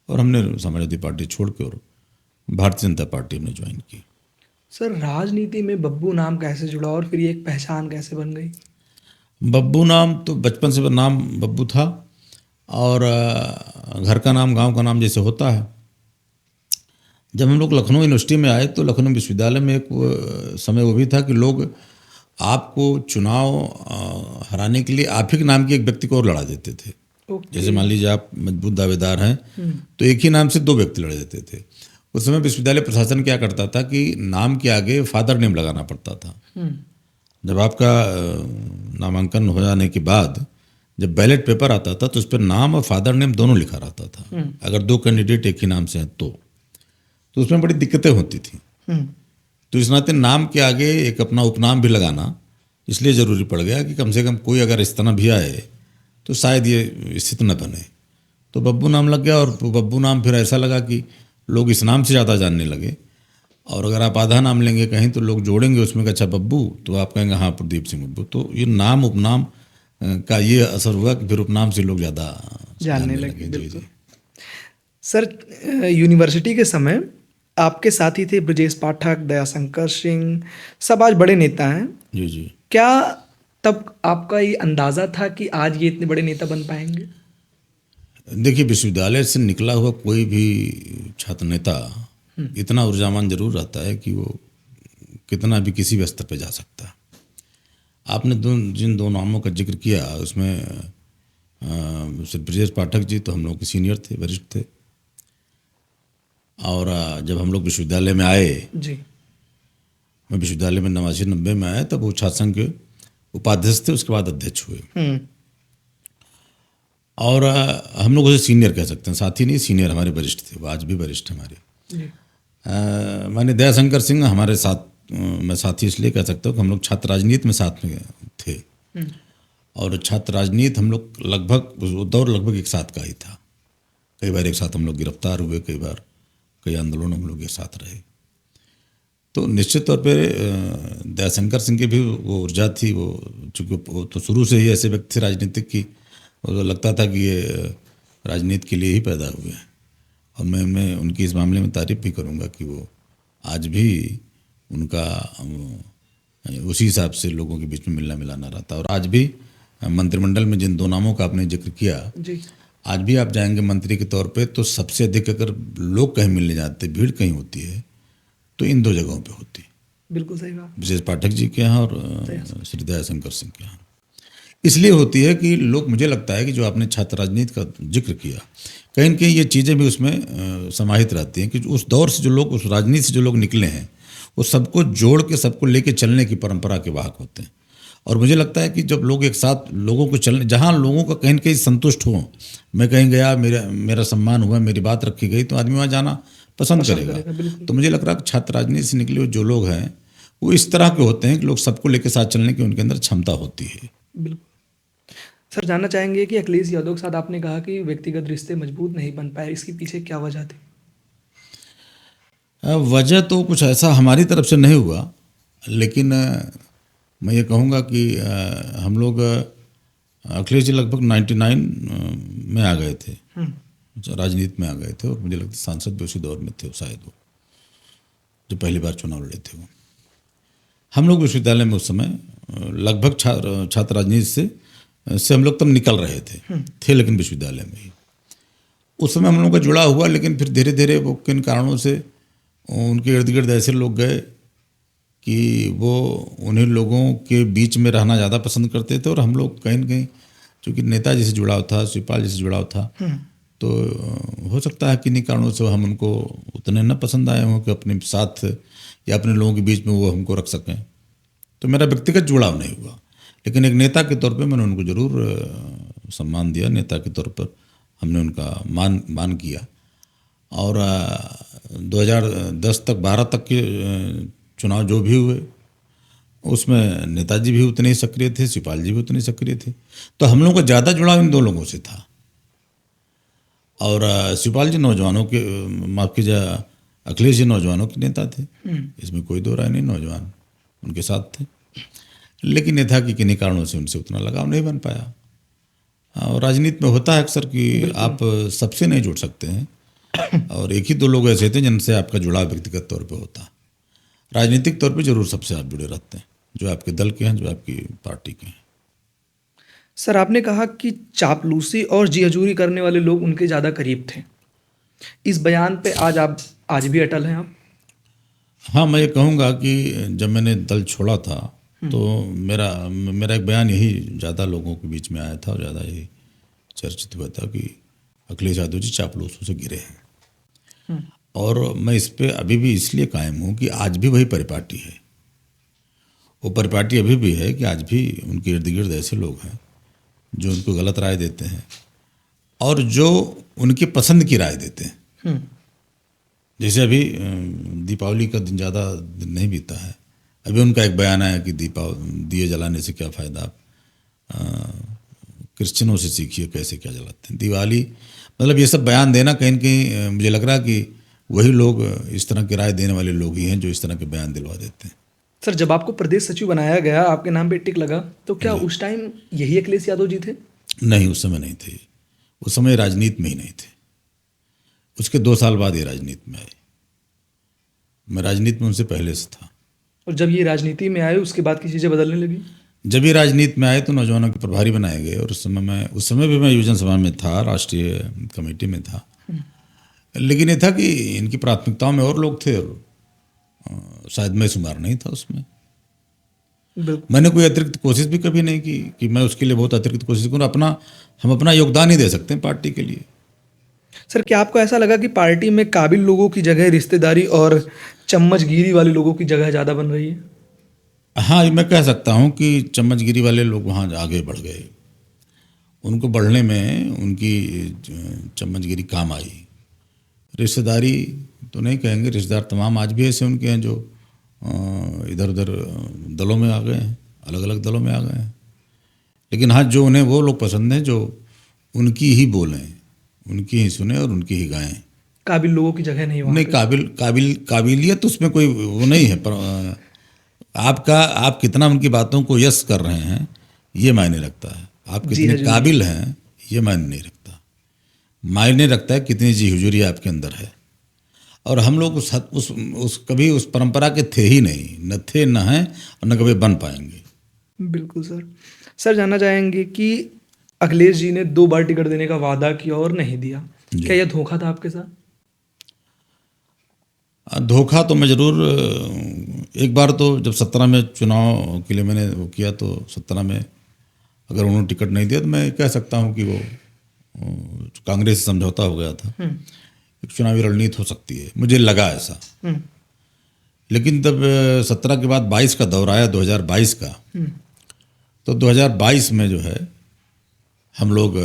और हमने समाजवादी पार्टी छोड़ के और भारतीय जनता पार्टी हमने ज्वाइन की। सर, राजनीति में बब्बू नाम कैसे जुड़ा और फिर ये एक पहचान कैसे बन गई? बब्बू नाम तो बचपन से नाम बब्बू था और घर का नाम गांव का नाम जैसे होता है। जब हम लोग लखनऊ यूनिवर्सिटी में आए तो लखनऊ विश्वविद्यालय में एक समय वो भी था कि लोग आपको चुनाव हराने के लिए आप ही के नाम के एक व्यक्ति को और लड़ा देते थे। जैसे मान लीजिए आप मजबूत दावेदार हैं तो एक ही नाम से 2 व्यक्ति लड़ देते थे। उस समय विश्वविद्यालय प्रशासन क्या करता था कि नाम के आगे फादर नेम लगाना पड़ता था। जब आपका नामांकन हो जाने के बाद जब बैलेट पेपर आता था तो उस पर नाम और फादर नेम दोनों लिखा रहता था। अगर 2 कैंडिडेट एक ही नाम से हैं तो उसमें बड़ी दिक्कतें होती थी। तो इस नाते नाम के आगे एक अपना उपनाम भी लगाना इसलिए ज़रूरी पड़ गया कि कम से कम कोई अगर इस तरह भी आए तो शायद ये स्थिति न बने। तो बब्बू नाम लग गया और बब्बू नाम फिर ऐसा लगा कि लोग इस नाम से ज़्यादा जानने लगे। और अगर आप आधा नाम लेंगे कहीं तो लोग जोड़ेंगे उसमें कि अच्छा बब्बू, तो आप कहेंगे हाँ प्रदीप सिंह बब्बू। तो ये नाम उपनाम का ये असर हुआ कि फिर उपनाम से लोग ज़्यादा जानने लगे। बिल्कुल। सर, यूनिवर्सिटी के समय आपके साथी थे ब्रजेश पाठक, दयाशंकर सिंह, सब आज बड़े नेता हैं। जी। क्या तब आपका ये अंदाज़ा था कि आज ये इतने बड़े नेता बन पाएंगे? देखिए, विश्वविद्यालय से निकला हुआ कोई भी छात्र नेता इतना ऊर्जावान जरूर रहता है कि वो कितना भी किसी भी स्तर पर जा सकता है। आपने जिन 2 नामों का जिक्र किया उसमें श्री ब्रजेश पाठक जी तो हम लोग के सीनियर थे, वरिष्ठ थे। और जब हम लोग विश्वविद्यालय में आए जी, मैं विश्वविद्यालय में 89-90 में आया तब वो छात्र संघ के उपाध्यक्ष थे, उसके बाद अध्यक्ष हुए। और हम लोग उसे सीनियर कह सकते हैं, साथी नहीं, सीनियर हमारे वरिष्ठ थे, वो आज भी वरिष्ठ हमारे। मैंने दयाशंकर सिंह हमारे साथ, मैं साथी इसलिए कह सकता हूँ कि हम लोग छात्र राजनीति में साथ में थे। और छात्र राजनीति हम लोग लगभग वो दौर लगभग एक साथ का ही था। कई बार एक साथ हम लोग गिरफ्तार हुए, कई बार कई आंदोलन हम लोग एक साथ रहे। तो निश्चित तौर पे दयाशंकर सिंह की भी वो ऊर्जा थी, वो चूँकि वो तो शुरू से ही ऐसे व्यक्ति थे राजनीतिक की, वो तो लगता था कि ये राजनीति के लिए ही पैदा हुए हैं। और मैं उनकी इस मामले में तारीफ भी करूँगा कि वो आज भी उनका उसी हिसाब से लोगों के बीच में मिलना मिलाना रहता। और आज भी मंत्रिमंडल में जिन दो नामों का आपने जिक्र किया जी, आज भी आप जाएंगे मंत्री के तौर पे तो सबसे अधिक अगर लोग कहीं मिलने जाते, भीड़ कहीं होती है तो इन दो जगहों पे होती है, बिल्कुल सही बात। विशेष पाठक जी के यहाँ और श्री दयाशंकर सिंह के यहाँ। इसलिए होती है कि लोग, मुझे लगता है कि जो आपने छात्र राजनीति का जिक्र किया, कहीं न कहीं ये चीज़ें भी उसमें समाहित रहती हैं कि उस दौर से जो लोग, उस राजनीति से जो लोग निकले हैं, वो सबको जोड़ के, सबको लेके चलने की परंपरा के वाहक होते हैं। और मुझे लगता है कि जब लोग एक साथ लोगों को चलने, जहाँ लोगों का कहीं न कहीं संतुष्ट हो, मैं कहीं गया, मेरा सम्मान हुआ, मेरी बात रखी गई, तो आदमी वहाँ जाना पसंद करेगा। तो मुझे लग रहा है कि छात्र राजनीति से निकले हुए जो लोग हैं वो इस तरह के होते हैं कि लोग सबको लेकर साथ चलने की उनके अंदर क्षमता होती है। बिल्कुल। सर, जानना चाहेंगे कि अखिलेश यादव के साथ आपने कहा कि व्यक्तिगत रिश्ते मजबूत नहीं बन पाए, इसके पीछे क्या वजह थी? वजह तो कुछ ऐसा हमारी तरफ से नहीं हुआ, लेकिन मैं ये कहूँगा कि हम लोग अखिलेश जी लगभग 99 में आ गए थे, राजनीति में आ गए थे, और मुझे लगता है सांसद भी उसी दौर में थे शायद, वो जो पहली बार चुनाव लड़े थे। वो हम लोग विश्वविद्यालय में उस समय लगभग छात्र राजनीति से हम लोग तब निकल रहे थे लेकिन विश्वविद्यालय में ही उस समय हम लोग का जुड़ा हुआ। लेकिन फिर धीरे धीरे वो किन कारणों से उनके इर्द गिर्द ऐसे लोग गए कि वो उन्हीं लोगों के बीच में रहना ज़्यादा पसंद करते थे, और हम लोग कहीं न कहीं चूँकि नेताजी से जुड़ाव था, शिवपाल जी से जुड़ाव था, तो हो सकता है कि इन्हीं कारणों से हम उनको उतने न पसंद आए हों कि अपने साथ या अपने लोगों के बीच में वो हमको रख सकें। तो मेरा व्यक्तिगत जुड़ाव नहीं हुआ, लेकिन एक नेता के तौर पे मैंने उनको ज़रूर सम्मान दिया। नेता के तौर पर हमने उनका मान किया। और 2010 तक 12 तक के चुनाव जो भी हुए उसमें नेताजी भी उतने ही सक्रिय थे, शिवपाल जी भी उतने ही सक्रिय थे। तो हम लोगों का ज़्यादा जुड़ाव इन दो लोगों से था। और शिवपाल जी नौजवानों के, माफ़ कीजिए, अखिलेश जी नौजवानों के नेता थे, इसमें कोई दो राय नहीं, नौजवान उनके साथ थे। लेकिन ये था कि किन्हीं कारणों से उनसे उतना लगाव नहीं बन पाया। और राजनीति में होता है अक्सर कि आप सबसे नहीं जुड़ सकते हैं, और एक ही दो लोग ऐसे थे जिनसे आपका जुड़ाव व्यक्तिगत तौर पे होता। राजनीतिक तौर पे जरूर सबसे आप जुड़े रहते हैं, जो आपके दल के हैं, जो आपकी पार्टी के हैं। सर, आपने कहा कि चापलूसी और जी हजूरी करने वाले लोग उनके ज़्यादा करीब थे। इस बयान पे आज भी अटल हैं आप? हाँ, मैं ये कहूँगा कि जब मैंने दल छोड़ा था तो मेरा एक बयान यही ज़्यादा लोगों के बीच में आया था और ज़्यादा यही चर्चित हुआ था कि अखिलेश यादव जी चापलूसों से गिरे हैं। और मैं इस पे अभी भी इसलिए कायम हूँ कि आज भी वही परिपाटी है। वो परिपाटी अभी भी है कि आज भी उनके इर्द गिर्द ऐसे लोग हैं जो उनको गलत राय देते हैं और जो उनकी पसंद की राय देते हैं। जैसे अभी दीपावली का दिन ज़्यादा दिन नहीं बीता है, अभी उनका एक बयान आया कि दिए जलाने से क्या फ़ायदा, क्रिश्चियनों से सीखिए कैसे क्या जलाते हैं दिवाली। मतलब ये सब बयान देना कहीं न कहीं मुझे लग रहा कि वही लोग, इस तरह की राय देने वाले लोग ही हैं जो इस तरह के बयान दिलवा देते हैं। सर, जब आपको प्रदेश सचिव बनाया गया, आपके नाम पे टिक लगा, तो क्या उस टाइम यही अखिलेश यादव जी थे? नहीं, उस समय नहीं थे। उस समय राजनीति में ही नहीं थे। उसके 2 साल बाद ये राजनीति में आए। मैं राजनीति में उनसे पहले से था। और जब ये राजनीति में आए उसके बाद की चीज़ें बदलने लगी? जब ये राजनीति में आए तो नौजवानों के प्रभारी बनाए गए, और उस समय भी मैं योजना सभा में था, राष्ट्रीय कमेटी में था। लेकिन ये था कि इनकी प्राथमिकताओं में और लोग थे और शायद मैं शुमार नहीं था उसमें। मैंने कोई अतिरिक्त कोशिश भी कभी नहीं की कि मैं उसके लिए बहुत अतिरिक्त कोशिश करूँ। हम अपना योगदान ही दे सकते हैं पार्टी के लिए। सर, क्या आपको ऐसा लगा कि पार्टी में काबिल लोगों की जगह रिश्तेदारी और चम्मचगिरी वाले लोगों की जगह ज़्यादा बन रही है? हाँ, मैं कह सकता हूँ कि चम्मचगिरी वाले लोग वहाँ आगे बढ़ गए। उनको बढ़ने में उनकी चम्मचगिरी काम आई। रिश्तेदारी तो नहीं कहेंगे, रिश्तेदार तमाम आज भी ऐसे उनके हैं जो इधर उधर दलों में आ गए हैं, अलग अलग दलों में आ गए हैं। लेकिन हाँ, जो उन्हें वो लोग पसंद हैं जो उनकी ही बोलें, उनकी ही सुने और उनकी ही गाएं। काबिल लोगों की जगह नहीं वहाँ नहीं, पे। काबिलियत उसमें कोई वो नहीं है, पर आप कितना उनकी बातों को यस कर रहे हैं ये मायने रखता है। आप जी कितने हाँ, जी काबिल हैं ये मायने नहीं रखता। मायने रखता है कितनी जी हुजूरी आपके अंदर है। और हम लोग कभी उस परंपरा के थे ही नहीं, न थे, न हैं और न कभी बन पाएंगे। बिल्कुल सर। सर जानना चाहेंगे कि अखिलेश जी ने 2 बार टिकट देने का वादा किया और नहीं दिया, जी। क्या यह धोखा था आपके साथ? धोखा तो मैं ज़रूर, एक बार तो जब 17 में चुनाव के लिए मैंने वो किया, तो 17 में अगर उन्होंने टिकट नहीं दिया तो मैं कह सकता हूँ कि वो कांग्रेस से समझौता हो गया था, एक चुनावी रणनीति हो सकती है, मुझे लगा ऐसा। लेकिन तब 17 के बाद 22 का दौर आया, 2022 का, तो 2022 में जो है हम लोग,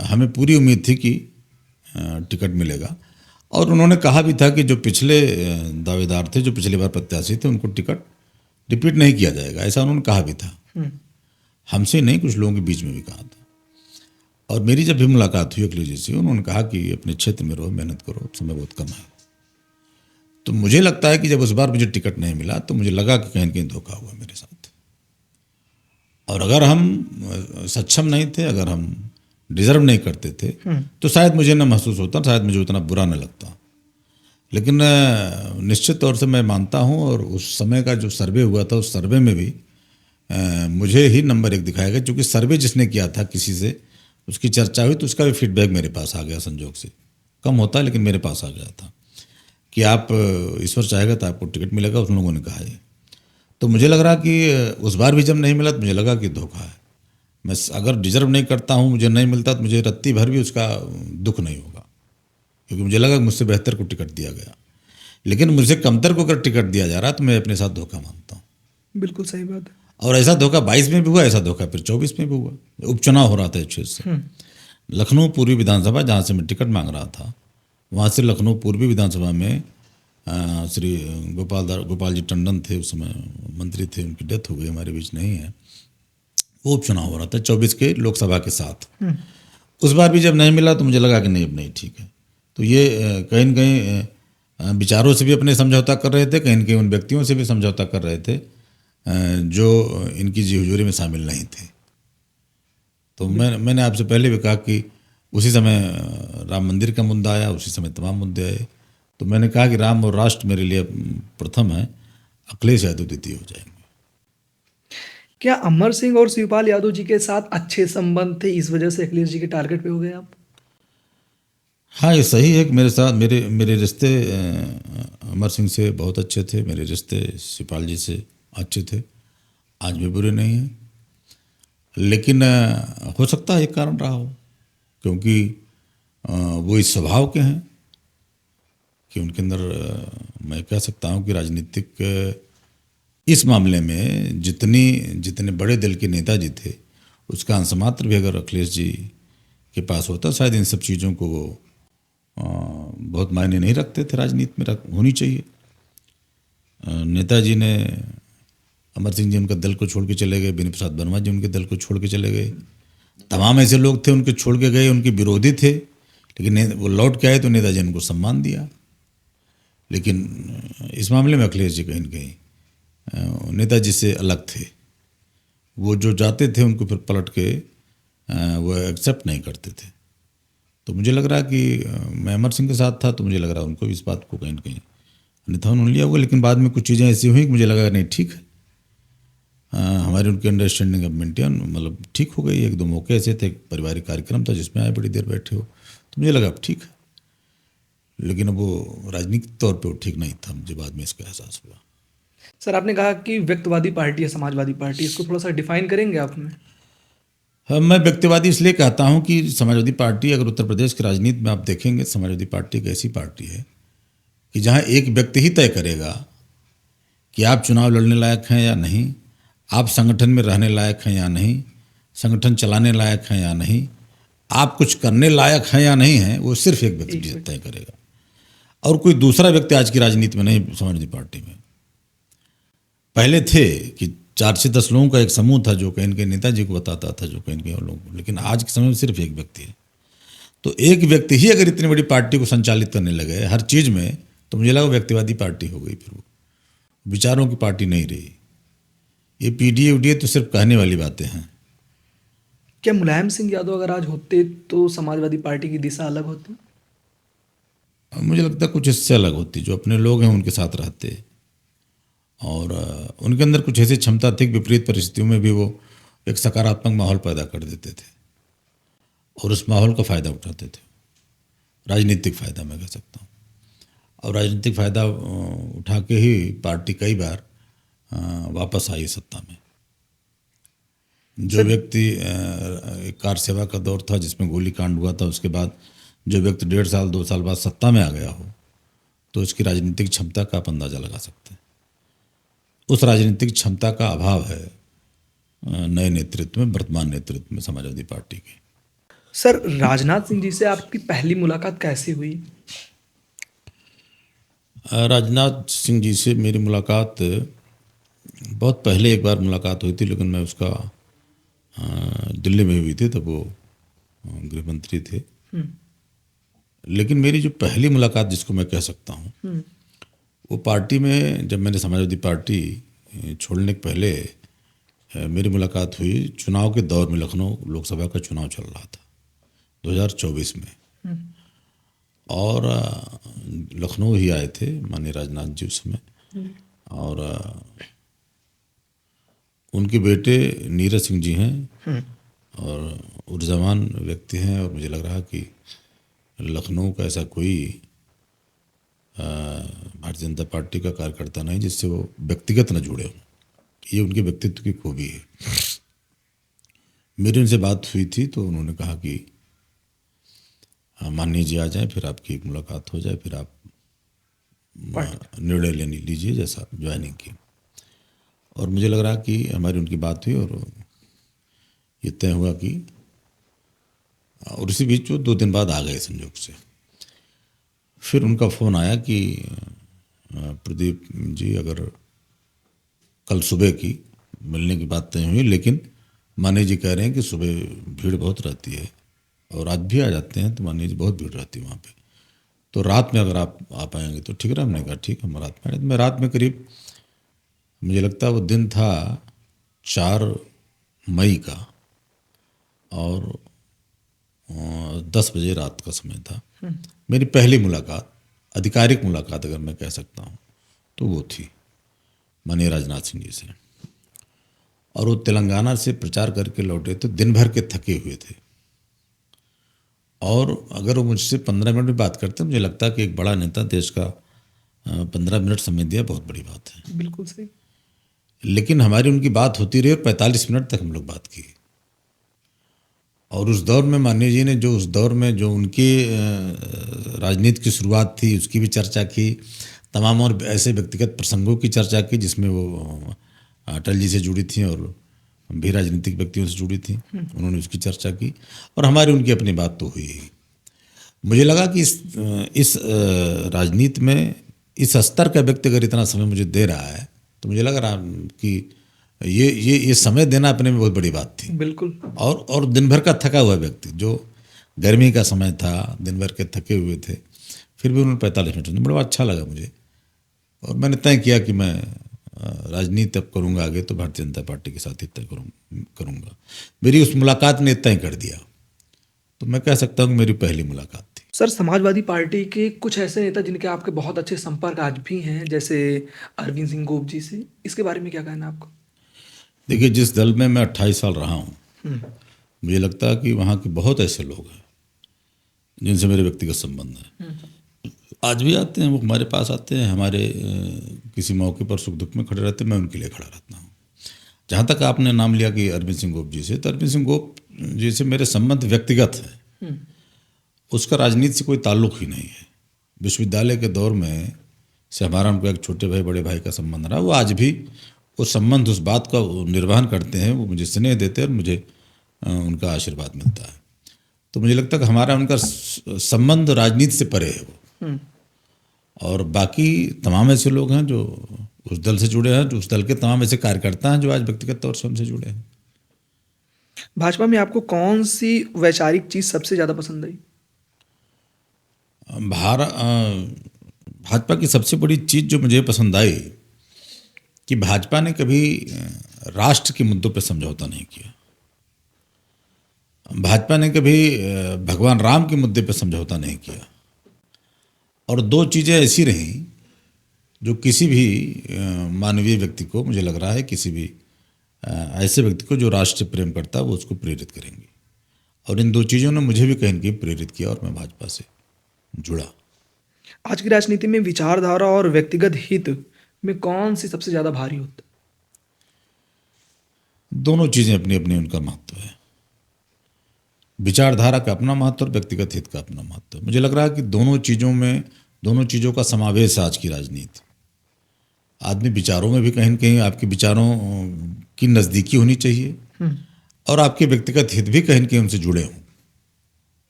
हमें पूरी उम्मीद थी कि टिकट मिलेगा। और उन्होंने कहा भी था कि जो पिछले दावेदार थे, जो पिछली बार प्रत्याशी थे, उनको टिकट रिपीट नहीं किया जाएगा, ऐसा उन्होंने कहा भी था। हमसे नहीं, कुछ लोगों के बीच में भी कहा था। और मेरी जब भी मुलाकात हुई अखिलेश जी से, उन्होंने कहा कि अपने क्षेत्र में रहो, मेहनत करो, समय बहुत कम है। तो मुझे लगता है कि जब उस बार मुझे टिकट नहीं मिला तो मुझे लगा कि कहीं न कहीं धोखा हुआ मेरे साथ। और अगर हम सक्षम नहीं थे, अगर हम डिजर्व नहीं करते थे, तो शायद मुझे न महसूस होता, शायद मुझे उतना बुरा न लगता। लेकिन निश्चित तौर से मैं मानता हूँ, और उस समय का जो सर्वे हुआ था, उस सर्वे में भी मुझे ही नंबर 1 दिखाया गया, क्योंकि सर्वे जिसने किया था, किसी से उसकी चर्चा हुई तो उसका भी फीडबैक मेरे पास आ गया, संजोग से कम होता है लेकिन मेरे पास आ गया था कि आप ईश्वर चाहेगा तो आपको टिकट मिलेगा, उन लोगों ने कहा है। तो मुझे लग रहा कि उस बार भी जब नहीं मिला तो मुझे लगा कि धोखा है। मैं अगर डिजर्व नहीं करता हूँ, मुझे नहीं मिलता, तो मुझे रत्ती भर भी उसका दुख नहीं होगा, क्योंकि मुझे लगा कि मुझसे बेहतर को टिकट दिया गया। लेकिन मुझे कमतर को अगर टिकट दिया जा रहा है तो मैं अपने साथ धोखा मानता हूँ। बिल्कुल सही बात है। और ऐसा धोखा 22 में भी हुआ, ऐसा धोखा फिर 24 में भी हुआ। उपचुनाव हो रहा था इस क्षेत्र से, लखनऊ पूर्वी विधानसभा, जहाँ से मैं टिकट मांग रहा था, वहाँ से लखनऊ पूर्वी विधानसभा में श्री गोपाल जी टंडन थे, उस समय मंत्री थे, उनकी डेथ हो गई, हमारे बीच नहीं है। वो उपचुनाव हो रहा था 24 के लोकसभा के साथ। उस बार भी जब नहीं मिला तो मुझे लगा कि नहीं, अब नहीं ठीक है। तो ये कहीं न कहीं विचारों से भी अपने समझौता कर रहे थे, कहीं न कहीं उन व्यक्तियों से भी समझौता कर रहे थे जो इनकी जी हुजूरी में शामिल नहीं थे। तो मैंने आपसे पहले भी कहा कि उसी समय राम मंदिर का मुद्दा आया, उसी समय तमाम मुद्दे आए। तो मैंने कहा कि राम और राष्ट्र मेरे लिए प्रथम है, अखिलेश यादव द्वितीय हो जाएंगे। क्या अमर सिंह और शिवपाल यादव जी के साथ अच्छे संबंध थे, इस वजह से अखिलेश जी के टारगेट पे हो गए आप? हाँ, ये सही है कि मेरे साथ मेरे रिश्ते अमर सिंह से बहुत अच्छे थे, मेरे रिश्ते शिवपाल जी से अच्छे थे, आज भी बुरे नहीं हैं। लेकिन हो सकता है एक कारण रहा हो, क्योंकि वो इस स्वभाव के हैं कि उनके अंदर मैं कह सकता हूँ कि राजनीतिक इस मामले में जितने बड़े दल के नेताजी थे, उसका अंश मात्र भी अगर अखिलेश जी के पास होता, शायद इन सब चीज़ों को वो बहुत मायने नहीं रखते थे। राजनीति में होनी चाहिए। नेताजी ने, अमर सिंह जी उनका दल को छोड़ के चले गए, बेनी प्रसाद वर्मा जी उनके दल को छोड़ के चले गए, तमाम ऐसे लोग थे उनके छोड़ के गए, उनके विरोधी थे, लेकिन वो लौट के आए तो नेताजी ने उनको सम्मान दिया। लेकिन इस मामले में अखिलेश जी कहीं न कहीं नेताजी से अलग थे। वो जो जाते थे उनको फिर पलट के वो एक्सेप्ट नहीं करते थे। तो मुझे लग रहा कि मैं अमर सिंह के साथ था, तो मुझे लग रहा उनको इस बात को कहीं न कहीं अन्यथा उन्होंने लिया होगा। लेकिन बाद में कुछ चीज़ें ऐसी हुई कि मुझे लगा नहीं ठीक है, हमारी उनकी अंडरस्टैंडिंग अब मेंटेन, मतलब ठीक हो गई। 1-2 मौके ऐसे थे, पारिवारिक कार्यक्रम था जिसमें आए, बड़ी देर बैठे हो, तो मुझे लगा अब ठीक है। लेकिन अब वो राजनीतिक तौर पे वो ठीक नहीं था, मुझे बाद में इसका एहसास हुआ। सर आपने कहा कि व्यक्तिवादी पार्टी है समाजवादी पार्टी, इसको थोड़ा सा डिफाइन करेंगे आप हमें? हाँ, मैं व्यक्तिवादी इसलिए कहता हूँ कि समाजवादी पार्टी, अगर उत्तर प्रदेश की राजनीति में आप देखेंगे, समाजवादी पार्टी एक ऐसी पार्टी है कि जहाँ एक व्यक्ति ही तय करेगा कि आप चुनाव लड़ने लायक हैं या नहीं, आप संगठन में रहने लायक हैं या नहीं, संगठन चलाने लायक हैं या नहीं, आप कुछ करने लायक हैं या नहीं हैं, वो सिर्फ एक व्यक्ति तय करेगा। और कोई दूसरा व्यक्ति आज की राजनीति में नहीं। समाजवादी पार्टी में पहले थे कि 4 से 10 लोगों का एक समूह था जो कहीं न कहीं नेताजी को बताता था, जो कहीं न कहीं और लोगों को। लेकिन आज के समय में सिर्फ एक व्यक्ति है। तो एक व्यक्ति ही अगर इतनी बड़ी पार्टी को संचालित करने लगे हर चीज़ में, तो मुझे लगा व्यक्तिवादी पार्टी हो गई, फिर वो विचारों की पार्टी नहीं रही। ये पीडीए वीडीए तो सिर्फ कहने वाली बातें हैं। क्या मुलायम सिंह यादव अगर आज होते तो समाजवादी पार्टी की दिशा अलग होती? मुझे लगता है कुछ इससे अलग होती, जो अपने लोग हैं उनके साथ रहते, और उनके अंदर कुछ ऐसी क्षमता थी कि विपरीत परिस्थितियों में भी वो एक सकारात्मक माहौल पैदा कर देते थे और उस माहौल का फ़ायदा उठाते थे। राजनीतिक फ़ायदा मैं कह सकता हूँ। और राजनीतिक फ़ायदा उठा के ही पार्टी कई बार वापस आई सत्ता में। जो व्यक्ति एक कार सेवा का दौर था जिसमें गोली कांड हुआ था, उसके बाद जो व्यक्ति 1.5 साल 2 साल बाद सत्ता में आ गया हो, तो उसकी राजनीतिक क्षमता का आप अंदाज़ा लगा सकते हैं। उस राजनीतिक क्षमता का अभाव है नए नेतृत्व में, वर्तमान नेतृत्व में समाजवादी पार्टी के। सर, राजनाथ सिंह जी से आपकी पहली मुलाकात कैसे हुई? राजनाथ सिंह जी से मेरी मुलाकात बहुत पहले एक बार मुलाकात हुई थी, लेकिन मैं उसका दिल्ली में हुई थी, तब वो गृह मंत्री थे। लेकिन मेरी जो पहली मुलाकात जिसको मैं कह सकता हूँ, वो पार्टी में जब मैंने समाजवादी पार्टी छोड़ने के पहले मेरी मुलाकात हुई चुनाव के दौर में। लखनऊ लोकसभा का चुनाव चल रहा था 2024 में, और लखनऊ ही आए थे माननीय राजनाथ जी उस समय, और उनके बेटे नीरज सिंह जी हैं और ऊर्जावान व्यक्ति हैं, और मुझे लग रहा कि लखनऊ का ऐसा कोई भारतीय जनता पार्टी का कार्यकर्ता नहीं जिससे वो व्यक्तिगत न जुड़े हों। ये उनके व्यक्तित्व की खूबी है। मेरी उनसे बात हुई थी तो उन्होंने कहा कि माननीय जी आ जाएं, फिर आपकी एक मुलाकात हो जाए, फिर आप निर्णय लेने लीजिए जैसा ज्वाइनिंग की। और मुझे लग रहा कि हमारी उनकी बात हुई और ये तय हुआ कि, और इसी बीच वो 2 दिन बाद आ गए संयोग से। फिर उनका फ़ोन आया कि प्रदीप जी, अगर कल सुबह की मिलने की बात तय हुई, लेकिन मानी जी कह रहे हैं कि सुबह भीड़ बहुत रहती है और आज भी आ जाते हैं, तो मानी जी बहुत भीड़ रहती है वहाँ पे, तो रात में अगर आप आ पाएंगे तो ठीक है। हमने कहा ठीक है, हम रात में आए। मैं रात में करीब, मुझे लगता है वो दिन था 4 मई का, और 10 बजे रात का समय था। मेरी पहली मुलाकात, आधिकारिक मुलाकात अगर मैं कह सकता हूँ, तो वो थी माननीय राजनाथ सिंह जी से। और वो तेलंगाना से प्रचार करके लौटे तो दिन भर के थके हुए थे, और अगर वो मुझसे 15 मिनट में बात करते, मुझे लगता कि एक बड़ा नेता देश का 15 मिनट समय दिया बहुत बड़ी बात है। बिल्कुल सही। लेकिन हमारी उनकी बात होती रही और 45 मिनट तक हम लोग बात की। और उस दौर में माननीय जी ने जो, उस दौर में जो उनकी राजनीति की शुरुआत थी उसकी भी चर्चा की, तमाम और ऐसे व्यक्तिगत प्रसंगों की चर्चा की जिसमें वो अटल जी से जुड़ी थी और भी राजनीतिक व्यक्तियों से जुड़ी थी, उन्होंने उसकी चर्चा की, और हमारी उनकी अपनी बात तो हुई ही। मुझे लगा कि इस राजनीति में इस स्तर का व्यक्ति अगर इतना समय मुझे दे रहा है, तो मुझे लग रहा कि ये समय देना अपने में बहुत बड़ी बात थी। बिल्कुल। और दिन भर का थका हुआ व्यक्ति, जो गर्मी का समय था, दिन भर के थके हुए थे, फिर भी उन्होंने 45 मिनट, बड़ा अच्छा लगा मुझे। और मैंने तय किया कि मैं राजनीति अब करूँगा आगे तो भारतीय जनता पार्टी के साथ ही तय करूँगा। मेरी उस मुलाकात ने तय कर दिया, तो मैं कह सकता हूँ कि मेरी पहली मुलाकात थी। सर, समाजवादी पार्टी के कुछ ऐसे नेता जिनके आपके बहुत अच्छे संपर्क आज भी हैं, जैसे अरविंद सिंह गोप जी से, इसके बारे में क्या कहना है आपको? देखिए, जिस दल में मैं 28 साल रहा हूँ, मुझे लगता है कि वहाँ के बहुत ऐसे लोग हैं जिनसे मेरे व्यक्तिगत संबंध हैं। आज भी आते हैं, वो हमारे पास आते हैं, हमारे किसी मौके पर सुख दुख में खड़े रहते हैं, मैं उनके लिए खड़ा रहता हूँ। जहाँ तक आपने नाम लिया कि अरविंद सिंह गोप जी से, तो अरविंद सिंह गोप जी से मेरे संबंध व्यक्तिगत हैं, उसका राजनीति से कोई ताल्लुक ही नहीं है। विश्वविद्यालय के दौर में से हमारा उनका एक छोटे भाई बड़े भाई का संबंध रहा, वो आज भी वो संबंध, उस बात का निर्वहन करते हैं। वो मुझे स्नेह देते हैं और मुझे उनका आशीर्वाद मिलता है। तो मुझे लगता है कि हमारा उनका संबंध राजनीति से परे है वो। और बाकी तमाम ऐसे लोग हैं जो उस दल से जुड़े हैं, उस दल के तमाम ऐसे कार्यकर्ता हैं जो आज व्यक्तिगत तौर से उनसे जुड़े हैं। भाजपा में आपको कौन सी वैचारिक चीज सबसे ज़्यादा पसंद आई? भाजपा की सबसे बड़ी चीज़ जो मुझे पसंद आई कि भाजपा ने कभी राष्ट्र के मुद्दों पर समझौता नहीं किया। भाजपा ने कभी भगवान राम के मुद्दे पर समझौता नहीं किया। और दो चीज़ें ऐसी रहीं जो किसी भी मानवीय व्यक्ति को, मुझे लग रहा है किसी भी ऐसे व्यक्ति को जो राष्ट्र प्रेम करता है वो उसको प्रेरित करेंगी। और इन दो चीज़ों ने मुझे भी कहीं न कहीं प्रेरित किया और मैं भाजपा से जुड़ा। आज की राजनीति में विचारधारा और व्यक्तिगत हित में कौन सी सबसे ज़्यादा भारी होता है? दोनों चीज़ें अपनी अपनी उनका महत्व है। विचारधारा का अपना महत्व और व्यक्तिगत हित का अपना महत्व। मुझे लग रहा है कि दोनों चीज़ों का समावेश है आज की राजनीति। आदमी विचारों में भी कहीं न कहीं आपके विचारों की नज़दीकी होनी चाहिए और आपके व्यक्तिगत हित भी कहीं न कहीं उनसे जुड़े हों।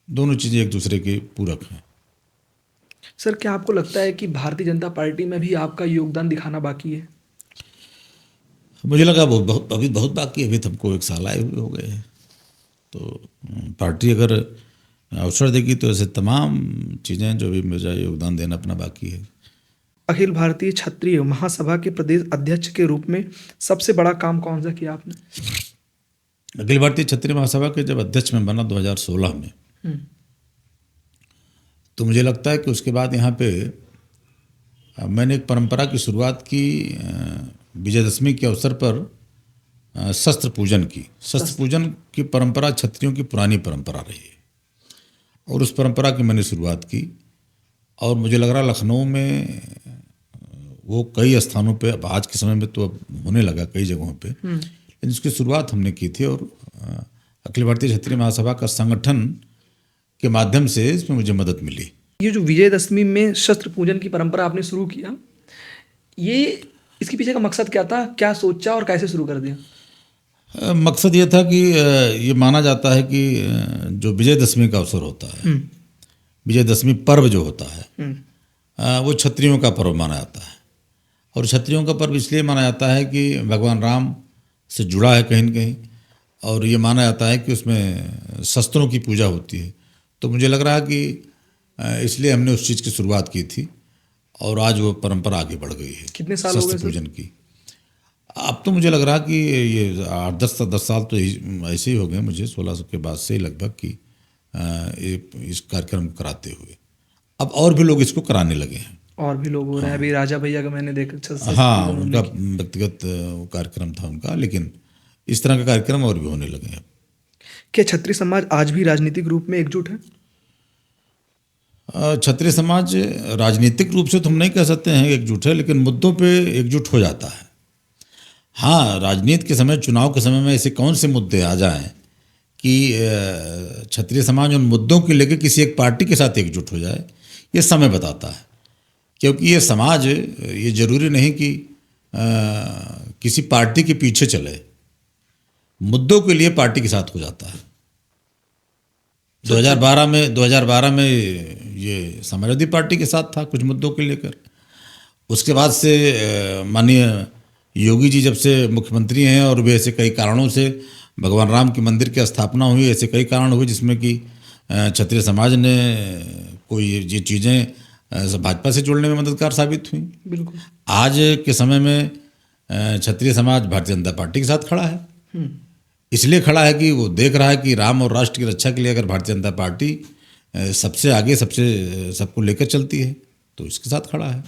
दोनों चीज़ें एक दूसरे के पूरक हैं। सर, क्या आपको लगता है कि भारतीय जनता पार्टी में भी आपका योगदान दिखाना बाकी है? मुझे लगा अभी बहुत बाकी है। अभी तो हमको 1 साल आए हुए हो गए हैं। तो पार्टी अगर अवसर देगी तो ऐसे तमाम चीज़ें जो भी मुझे योगदान देना अपना बाकी है। अखिल भारतीय क्षत्रिय महासभा के प्रदेश अध्यक्ष के रूप में सबसे बड़ा काम कौन सा किया आपने? अखिल भारतीय क्षत्रिय महासभा के जब अध्यक्ष में बना 2016 में, तो मुझे लगता है कि उसके बाद यहाँ पे मैंने एक परंपरा की शुरुआत की। विजयदशमी के अवसर पर शस्त्र पूजन की परंपरा क्षत्रियों की पुरानी परंपरा रही है और उस परंपरा की मैंने शुरुआत की। और मुझे लग रहा लखनऊ में वो कई स्थानों पे, अब आज के समय में तो अब होने लगा कई जगहों पे, लेकिन इसकी शुरुआत हमने की थी। और अखिल भारतीय क्षत्रिय महासभा का संगठन के माध्यम से इसमें मुझे मदद मिली। ये जो विजयदशमी में शस्त्र पूजन की परंपरा आपने शुरू किया, ये इसके पीछे का मकसद क्या था? क्या सोचा और कैसे शुरू कर दिया? मकसद ये था कि ये माना जाता है कि जो विजयदशमी का अवसर होता है, विजयदशमी पर्व जो होता है, वो क्षत्रियों का पर्व माना जाता है। और क्षत्रियों का पर्व इसलिए माना जाता है कि भगवान राम से जुड़ा है कहीं न कहीं, और ये माना जाता है कि उसमें शस्त्रों की पूजा होती है। तो मुझे लग रहा है कि इसलिए हमने उस चीज़ की शुरुआत की थी और आज वो परंपरा आगे बढ़ गई है। कितने साल हो गए शस्त्र पूजन की? अब तो मुझे लग रहा कि ये 8-10 साल तो ऐसे ही हो गए मुझे, 16 के बाद से लगभग कि इस कार्यक्रम को कराते हुए। अब और भी लोग इसको कराने लगे हैं। और भी लोग हो रहे हैं। अभी राजा भैया का मैंने देखा। हाँ, उनका व्यक्तिगत कार्यक्रम था उनका, लेकिन इस तरह का कार्यक्रम और भी होने लगे हैं। क्या क्षत्रिय समाज आज भी राजनीतिक रूप में एकजुट है? क्षत्रिय समाज राजनीतिक रूप से तो हम नहीं कह सकते हैं एकजुट है, लेकिन मुद्दों पे एकजुट हो जाता है। हाँ, राजनीति के समय, चुनाव के समय में ऐसे कौन से मुद्दे आ जाएं कि क्षत्रिय समाज उन मुद्दों को लेकर किसी एक पार्टी के साथ एकजुट हो जाए, ये समय बताता है। क्योंकि ये समाज, ये जरूरी नहीं कि किसी पार्टी के पीछे चले, मुद्दों के लिए पार्टी के साथ हो जाता है। 2012 में ये समाजवादी पार्टी के साथ था कुछ मुद्दों को लेकर। उसके बाद से माननीय योगी जी जब से मुख्यमंत्री हैं और वे ऐसे कई कारणों से, भगवान राम की मंदिर की स्थापना हुई, ऐसे कई कारण हुए जिसमें कि क्षत्रिय समाज ने कोई ये चीज़ें भाजपा से जुड़ने में मददगार साबित हुई। बिल्कुल। आज के समय में क्षत्रिय समाज भारतीय जनता पार्टी के साथ खड़ा है। इसलिए खड़ा है कि वो देख रहा है कि राम और राष्ट्र की रक्षा के लिए अगर भारतीय जनता पार्टी सबसे आगे, सबको लेकर चलती है, तो इसके साथ खड़ा है।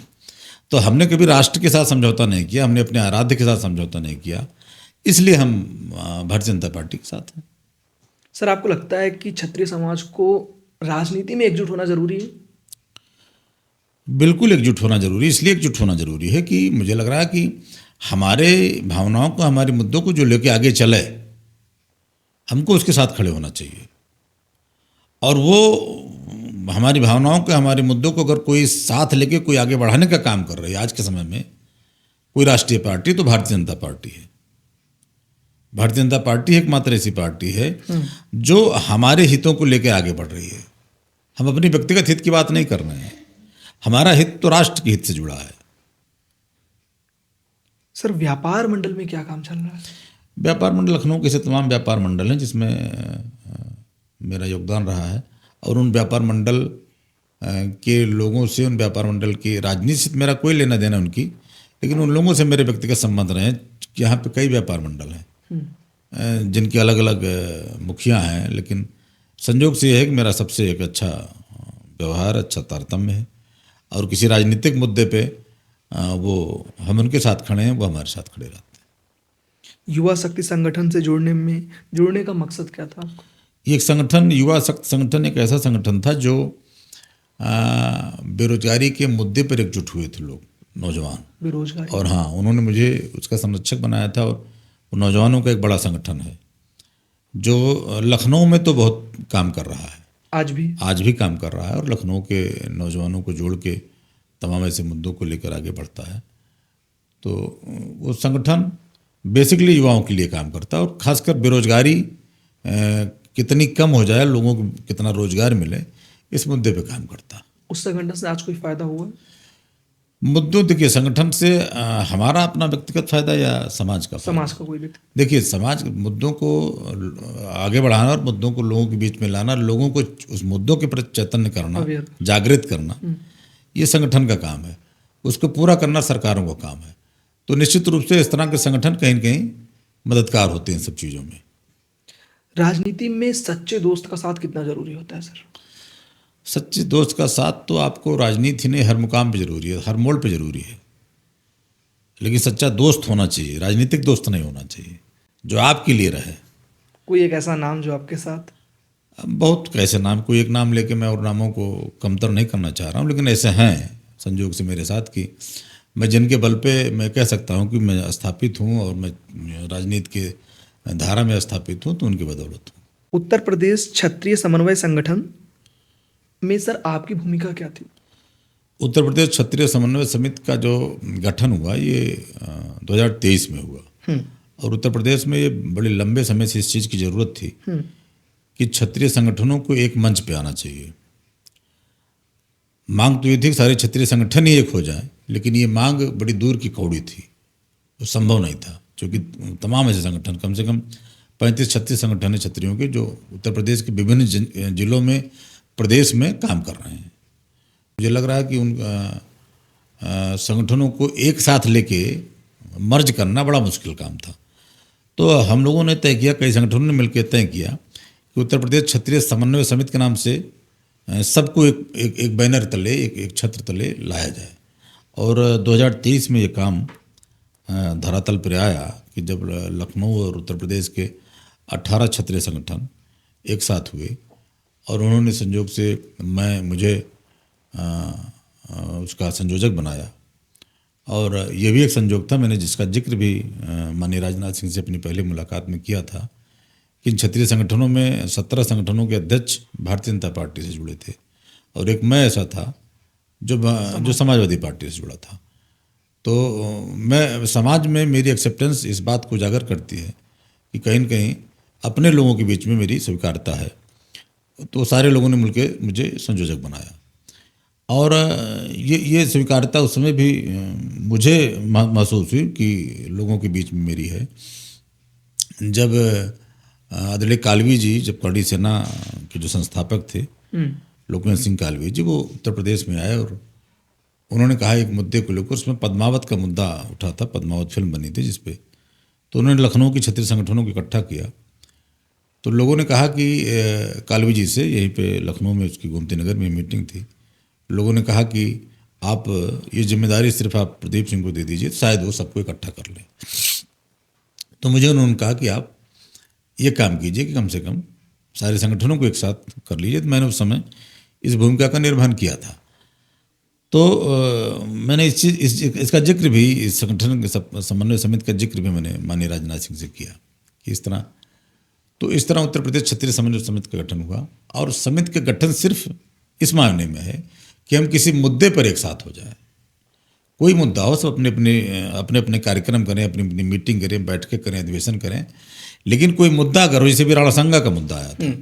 तो हमने कभी राष्ट्र के साथ समझौता नहीं किया, हमने अपने आराध्य के साथ समझौता नहीं किया, इसलिए हम भारतीय जनता पार्टी के साथ हैं। सर, आपको लगता है कि क्षत्रिय समाज को राजनीति में एकजुट होना जरूरी है? बिल्कुल एकजुट होना जरूरी है। इसलिए एकजुट होना जरूरी है कि मुझे लग रहा है कि हमारे भावनाओं को, हमारे मुद्दों को जो लेके आगे चले, हमको उसके साथ खड़े होना चाहिए। और वो हमारी भावनाओं के, हमारे मुद्दों को अगर कोई साथ लेके कोई आगे बढ़ाने का काम कर रही है आज के समय में कोई राष्ट्रीय पार्टी, तो भारतीय जनता पार्टी है। भारतीय जनता पार्टी एकमात्र ऐसी पार्टी है जो हमारे हितों को लेकर आगे बढ़ रही है। हम अपनी व्यक्तिगत हित की बात नहीं कर रहे हैं, हमारा हित तो राष्ट्र के हित से जुड़ा है। सर व्यापार मंडल में क्या काम चल रहा है? व्यापार मंडल लखनऊ के ऐसे तमाम व्यापार मंडल हैं जिसमें मेरा योगदान रहा है, और उन व्यापार मंडल के लोगों से, उन व्यापार मंडल की राजनीति से मेरा कोई लेना देना उनकी, लेकिन उन लोगों से मेरे व्यक्तिगत संबंध रहे हैं कि यहाँ पे कई व्यापार मंडल हैं जिनके अलग अलग मुखिया हैं, लेकिन संयोग से यह है कि मेरा सबसे एक अच्छा व्यवहार, अच्छा तारतम्य है, और किसी राजनीतिक मुद्दे पे वो हम उनके साथ खड़े हैं, वो हमारे साथ खड़े रहते हैं। युवा शक्ति संगठन से जुड़ने का मकसद क्या था आपको? ये एक संगठन, युवा शक्ति संगठन एक ऐसा संगठन था जो बेरोजगारी के मुद्दे पर एकजुट हुए थे लोग, नौजवान बेरोजगारी, और हाँ, उन्होंने मुझे उसका संरक्षक बनाया था, और वो नौजवानों का एक बड़ा संगठन है जो लखनऊ में तो बहुत काम कर रहा है, आज भी काम कर रहा है, और लखनऊ के नौजवानों को जोड़ के तमाम ऐसे मुद्दों को लेकर आगे बढ़ता है। तो वो संगठन बेसिकली युवाओं के लिए काम करता है, और ख़ासकर बेरोजगारी कितनी कम हो जाए, लोगों को कितना रोजगार मिले, इस मुद्दे पे काम करता है। उस संगठन से आज कोई फायदा हुआ? मुद्दों, देखिए संगठन से हमारा अपना व्यक्तिगत फायदा या समाज का कोई व्यक्ति? देखिए, समाज मुद्दों को आगे बढ़ाना और मुद्दों को लोगों के बीच में लाना, लोगों को उस मुद्दों के प्रति चैतन्य करना, जागृत करना, ये संगठन का काम है। उसको पूरा करना सरकारों का काम है। तो निश्चित रूप से इस तरह के संगठन कहीं न कहीं मददगार होते हैं इन सब चीज़ों में। राजनीति में सच्चे दोस्त का साथ कितना जरूरी होता है सर? सच्चे दोस्त का साथ तो आपको राजनीति ने हर मुकाम पे जरूरी है, हर मोड़ पे जरूरी है, लेकिन सच्चा दोस्त होना चाहिए, राजनीतिक दोस्त नहीं होना चाहिए जो आपके लिए रहे। कोई एक ऐसा नाम जो आपके साथ? बहुत कैसे नाम, कोई एक नाम लेके मैं और नामों को कमतर नहीं करना चाह रहा हूँ, लेकिन ऐसे हैं संयोग से मेरे साथ कि मैं जिनके बल पे मैं कह सकता हूँ कि मैं स्थापित हूँ और मैं राजनीति के धारा में स्थापित हूँ, तो उनकी बदौलत हूँ। उत्तर प्रदेश क्षत्रिय समन्वय संगठन में सर आपकी भूमिका क्या थी? उत्तर प्रदेश क्षत्रिय समन्वय समिति का जो गठन हुआ ये 2023 में हुआ, और उत्तर प्रदेश में ये बड़े लंबे समय से इस चीज़ की ज़रूरत थी कि क्षत्रिय संगठनों को एक मंच पे आना चाहिए। मांग तो ये थी कि सारे क्षत्रिय संगठन ही एक हो जाए, लेकिन ये मांग बड़ी दूर की कौड़ी थी, वो संभव नहीं था, क्योंकि तमाम ऐसे संगठन, कम से कम 35-36 संगठन है क्षत्रियों के जो उत्तर प्रदेश के विभिन्न जिलों में, प्रदेश में काम कर रहे हैं। मुझे लग रहा है कि उन संगठनों को एक साथ लेके मर्ज करना बड़ा मुश्किल काम था। तो हम लोगों ने तय किया, कई संगठनों ने मिलकर तय किया कि उत्तर प्रदेश क्षत्रिय समन्वय समिति के नाम से सबको एक बैनर तले, एक छत्र तले लाया जाए। और 2023 में ये काम धरातल पर आया कि जब लखनऊ और उत्तर प्रदेश के 18 क्षत्रिय संगठन एक साथ हुए, और उन्होंने संयोग से मुझे उसका संयोजक बनाया। और ये भी एक संयोग था, मैंने जिसका जिक्र भी माननीय राजनाथ सिंह से अपनी पहली मुलाकात में किया था कि इन क्षत्रिय संगठनों में 17 संगठनों के अध्यक्ष भारतीय जनता पार्टी से जुड़े थे, और एक मैं ऐसा था जो समाजवादी पार्टी से जुड़ा था। तो मैं समाज में मेरी एक्सेप्टेंस इस बात को उजागर करती है कि कहीं न कहीं अपने लोगों के बीच में मेरी स्वीकार्यता है। तो सारे लोगों ने मिलकर मुझे संयोजक बनाया, और ये स्वीकार्यता उस समय भी मुझे महसूस हुई कि लोगों के बीच में मेरी है। जब आदरणीय कालवी जी, जब कड़ी सेना के जो संस्थापक थे लोकनाथ सिंह कालवी जी, वो उत्तर प्रदेश में आए और उन्होंने कहा एक मुद्दे को लेकर, उसमें पद्मावत का मुद्दा उठा था, पद्मावत फिल्म बनी थी जिसपे, तो उन्होंने लखनऊ की क्षत्रिय संगठनों को इकट्ठा किया। तो लोगों ने कहा कि कालवी जी से, यहीं पे लखनऊ में उसकी गोमती नगर में मीटिंग थी, लोगों ने कहा कि आप ये जिम्मेदारी सिर्फ आप प्रदीप सिंह को दे दीजिए, शायद वो सबको इकट्ठा कर ले। तो मुझे उन्होंने कहा कि आप ये काम कीजिए कि कम से कम सारे संगठनों को एक साथ कर लीजिए। तो मैंने उस समय इस भूमिका का निर्वहन किया था। तो मैंने इसका जिक्र भी, इस संगठन के समन्वय समिति का जिक्र भी मैंने माननीय राजनाथ सिंह से किया कि इस तरह उत्तर प्रदेश क्षत्रिय समन्वय समिति का गठन हुआ। और समिति का गठन सिर्फ इस मायने में है कि हम किसी मुद्दे पर एक साथ हो जाए। कोई मुद्दा हो, सब अपने अपने कार्यक्रम करें, अपनी अपनी मीटिंग करें, बैठकें करें, अधिवेशन करें, लेकिन कोई मुद्दा अगर हो, जैसे भी राणासंगा का मुद्दा आया था,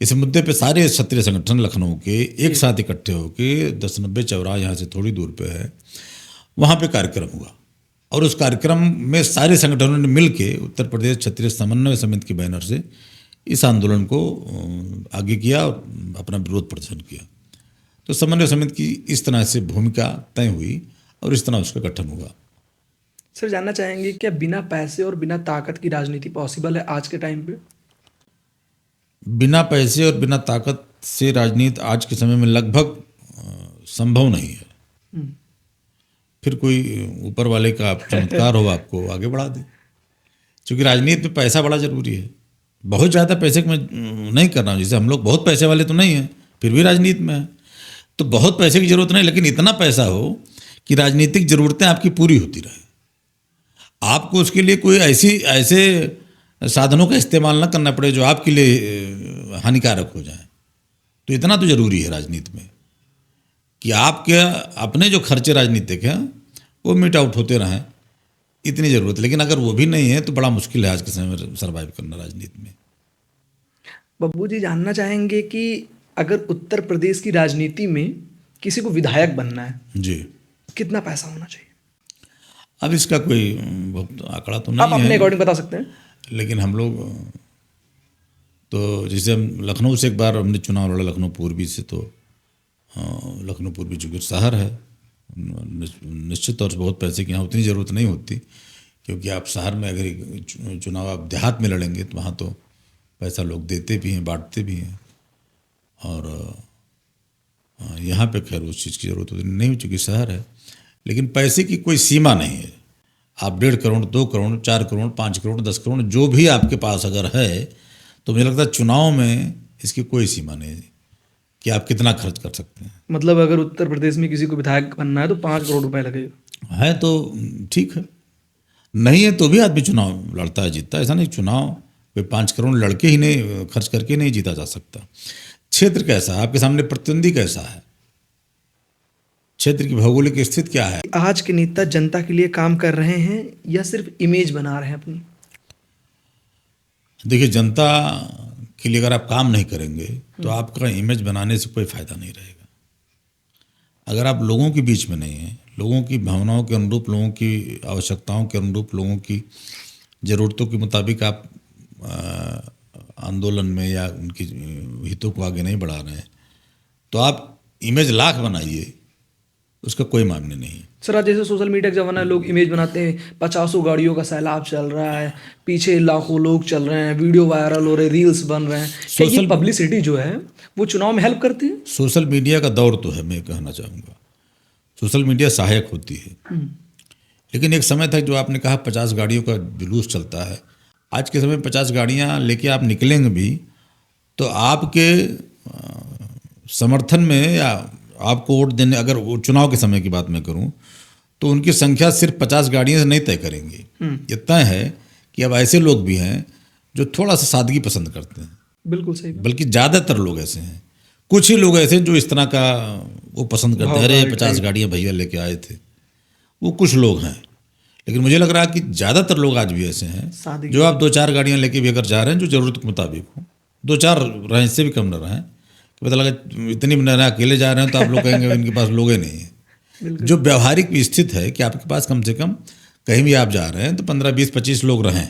इस मुद्दे पे सारे क्षत्रिय संगठन लखनऊ के एक साथ इकट्ठे होकर 1090 चौराहा यहाँ से थोड़ी दूर पे है, वहाँ पे कार्यक्रम हुआ और उस कार्यक्रम में सारे संगठनों ने मिल के उत्तर प्रदेश क्षत्रिय समन्वय समिति के बैनर से इस आंदोलन को आगे किया और अपना विरोध प्रदर्शन किया। तो समन्वय समिति की इस तरह से भूमिका तय हुई और इस तरह उसका गठन हुआ। सर जानना चाहेंगे क्या बिना पैसे और बिना ताकत की राजनीति पॉसिबल है आज के टाइम पे? बिना पैसे और बिना ताकत से राजनीति आज के समय में लगभग संभव नहीं है। फिर कोई ऊपर वाले का चमत्कार हो आपको आगे बढ़ा दे, क्योंकि राजनीति में पैसा बड़ा जरूरी है। बहुत ज़्यादा पैसे में नहीं करना, जैसे हम लोग बहुत पैसे वाले तो नहीं हैं, फिर भी राजनीति में है, तो बहुत पैसे की जरूरत नहीं, लेकिन इतना पैसा हो कि राजनीतिक जरूरतें आपकी पूरी होती रहे। आपको उसके लिए कोई ऐसे साधनों का इस्तेमाल ना करना पड़े जो आपके लिए हानिकारक हो जाए। तो इतना तो जरूरी है राजनीति में कि आपके अपने जो खर्चे राजनीतिक हैं वो मीट आउट होते रहें, इतनी ज़रूरत है। लेकिन अगर वो भी नहीं है तो बड़ा मुश्किल है आज के समय में सर्वाइव करना राजनीति में। बब्बू जी जानना चाहेंगे कि अगर उत्तर प्रदेश की राजनीति में किसी को विधायक बनना है जी, कितना पैसा होना चाहिए? अब इसका कोई बहुत आंकड़ा तो आप नहीं अपने है, अकॉर्डिंग बता सकते हैं। लेकिन हम लोग तो जैसे हम लखनऊ से एक बार हमने चुनाव लड़ा, लखनऊ पूर्वी से, तो लखनऊ पूर्वी चूँकि शहर है, निश्चित तौर से बहुत पैसे की यहाँ उतनी ज़रूरत नहीं होती, क्योंकि आप शहर में अगर चुनाव आप देहात में लड़ेंगे तो वहाँ तो पैसा लोग देते भी हैं, बांटते भी हैं, और यहाँ पे खैर उस चीज़ की ज़रूरत उतनी नहीं, चूँकि शहर है। लेकिन पैसे की कोई सीमा नहीं है। आप 1.5 करोड़, 2 करोड़, 4 करोड़, 5 करोड़, 10 करोड़, जो भी आपके पास अगर है, तो मुझे लगता है चुनाव में इसकी कोई सीमा नहीं है कि आप कितना खर्च कर सकते हैं। मतलब अगर उत्तर प्रदेश में किसी को विधायक बनना है तो 5 करोड़ रुपए लगेगा। है तो ठीक है, नहीं है तो भी आदमी चुनाव लड़ता है, जीतता है। ऐसा नहीं चुनाव कोई 5 करोड़ लड़के ही नहीं, खर्च करके नहीं जीता जा सकता। क्षेत्र कैसा है, आपके सामने प्रतिद्वंदी कैसा है, क्षेत्र की भौगोलिक स्थिति क्या है। आज के नेता जनता के लिए काम कर रहे हैं या सिर्फ इमेज बना रहे हैं अपनी? देखिए, जनता के लिए अगर आप काम नहीं करेंगे तो आपका इमेज बनाने से कोई फायदा नहीं रहेगा। अगर आप लोगों के बीच में नहीं हैं, लोगों की भावनाओं के अनुरूप, लोगों की आवश्यकताओं के अनुरूप, लोगों की ज़रूरतों के मुताबिक आप आंदोलन में या उनकी हितों को आगे नहीं बढ़ा रहे हैं, तो आप इमेज लाख बनाइए, उसका कोई मायने नहीं। सर आज जैसे सोशल मीडिया का जमाना है, लोग इमेज बनाते हैं, 50 गाड़ियों का सैलाब चल रहा है, पीछे लाखों लोग चल रहे हैं, वीडियो वायरल हो रहे, रील्स बन रहे हैं। क्या ये पब्लिसिटी जो है वो चुनाव में हेल्प करती है? सोशल मीडिया का दौर तो है, मैं कहना चाहूँगा सोशल मीडिया सहायक होती है, लेकिन एक समय था जो आपने कहा 50 गाड़ियों का जुलूस चलता है। आज के समय 50 गाड़ियाँ लेके आप निकलेंगे भी तो आपके समर्थन में या आपको वोट देने, अगर वो चुनाव के समय की बात मैं करूं, तो उनकी संख्या सिर्फ 50 गाड़ियों से नहीं तय करेंगी। ये तय है कि अब ऐसे लोग भी हैं जो थोड़ा सा सादगी पसंद करते हैं। बिल्कुल सही। बल्कि ज़्यादातर लोग ऐसे हैं, कुछ ही लोग ऐसे जो इस तरह का वो पसंद करते हैं, अरे 50 गाड़ियाँ भैया लेके आए थे, वो कुछ लोग हैं। लेकिन मुझे लग रहा है कि ज़्यादातर लोग आज भी ऐसे हैं जो आप 2-4 गाड़ियाँ लेके भी अगर जा रहे हैं जो ज़रूरत के मुताबिक हो, 2-4 रहें, इससे भी कम न रहें, कि पता लगा इतनी भी न अकेले जा रहे हैं तो आप लोग कहेंगे इनके पास लोग ही नहीं है। जो व्यवहारिक स्थिति है कि आपके पास कम से कम कहीं भी आप जा रहे हैं तो 15, 20, 25 लोग रहें,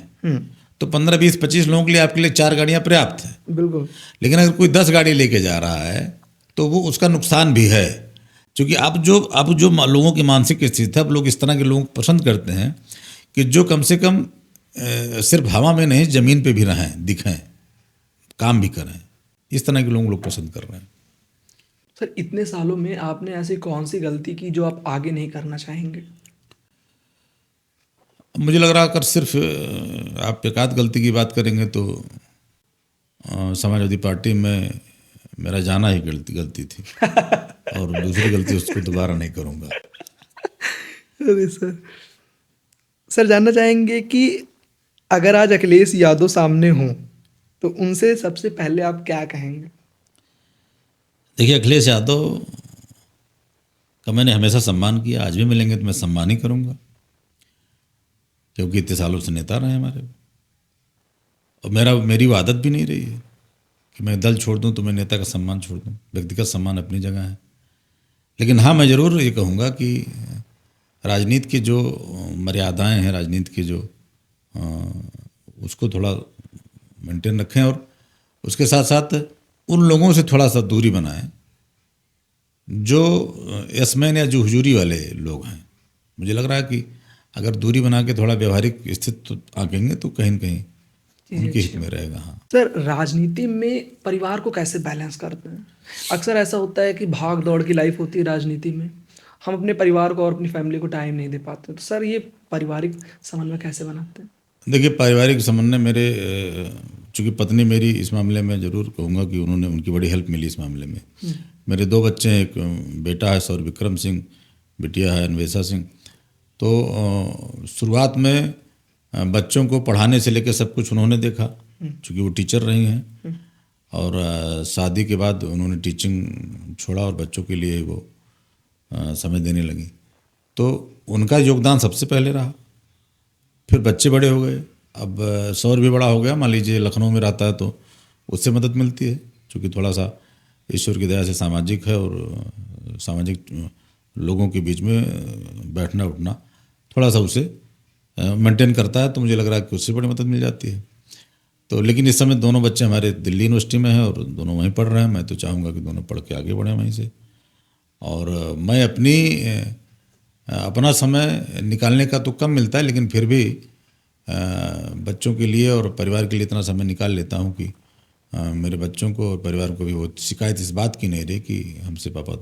तो 15, 20, 25 लोगों के लिए आपके लिए 4 गाड़ियाँ पर्याप्त हैं। बिल्कुल। लेकिन अगर कोई 10 गाड़ी लेके जा रहा है तो वो उसका नुकसान भी है, क्योंकि अब जो लोगों की मानसिक स्थिति है, अब लोग इस तरह के लोग पसंद करते हैं कि जो कम से कम सिर्फ हवा में नहीं ज़मीन पे भी रहें, दिखें, काम भी करें। इस तरह के लोग पसंद कर रहे हैं। सर इतने सालों में आपने ऐसी कौन सी गलती की जो आप आगे नहीं करना चाहेंगे? मुझे लग रहा है अगर सिर्फ आप एकाध गलती की बात करेंगे तो समाजवादी पार्टी में मेरा जाना ही गलती थी और दूसरी गलती उसको दोबारा नहीं करूँगा। अरे सर जानना चाहेंगे कि अगर आज अखिलेश यादव सामने हों तो उनसे सबसे पहले आप क्या कहेंगे? देखिए, अखिलेश यादव का मैंने हमेशा सम्मान किया, आज भी मिलेंगे तो मैं सम्मान ही करूँगा, क्योंकि इतने सालों से नेता रहे हमारे, और मेरी वो आदत भी नहीं रही है कि मैं दल छोड़ दूं तो मैं नेता का सम्मान छोड़ दूं। व्यक्तिगत सम्मान अपनी जगह है। लेकिन हाँ, मैं ज़रूर ये कहूँगा कि राजनीति की जो मर्यादाएं हैं, राजनीति की जो उसको थोड़ा मेंटेन रखें और उसके साथ साथ उन लोगों से थोड़ा सा दूरी बनाएं जो यसमैन या जो हुजूरी वाले लोग हैं। मुझे लग रहा है कि अगर दूरी बना के थोड़ा व्यवहारिक स्थिति आंकेंगे तो कहीं न कहीं उनके हित में रहेगा। हाँ सर, राजनीति में परिवार को कैसे बैलेंस करते हैं? अक्सर ऐसा होता है कि भाग दौड़ की लाइफ होती है राजनीति में, हम अपने परिवार को और अपनी फैमिली को टाइम नहीं दे पाते, तो सर ये पारिवारिक समन्वय कैसे बनाते हैं? देखिए, पारिवारिक समन्वय मेरे चूँकि पत्नी मेरी इस मामले में ज़रूर कहूँगा कि उनकी बड़ी हेल्प मिली इस मामले में। मेरे 2 बच्चे हैं, एक बेटा है सौर विक्रम सिंह, बिटिया है अन्वेषा सिंह। तो शुरुआत में बच्चों को पढ़ाने से लेकर सब कुछ उन्होंने देखा, चूँकि वो टीचर रही हैं और शादी के बाद उन्होंने टीचिंग छोड़ा और बच्चों के लिए वो समय देने लगी। तो उनका योगदान सबसे पहले रहा। फिर बच्चे बड़े हो गए, अब सौर भी बड़ा हो गया, मान लीजिए लखनऊ में रहता है तो उससे मदद मिलती है, क्योंकि थोड़ा सा ईश्वर की दया से सामाजिक है और सामाजिक लोगों के बीच में बैठना उठना थोड़ा सा उसे मेंटेन करता है, तो मुझे लग रहा है कि उससे बड़ी मदद मिल जाती है। तो लेकिन इस समय दोनों बच्चे हमारे दिल्ली यूनिवर्सिटी में हैं और दोनों वहीं पढ़ रहे हैं। मैं तो चाहूँगा कि दोनों पढ़ के आगे बढ़ें वहीं से, और मैं अपना समय निकालने का तो कम मिलता है, लेकिन फिर भी बच्चों के लिए और परिवार के लिए इतना समय निकाल लेता हूँ कि मेरे बच्चों को और परिवार को भी वो शिकायत इस बात की नहीं रही कि हमसे पापा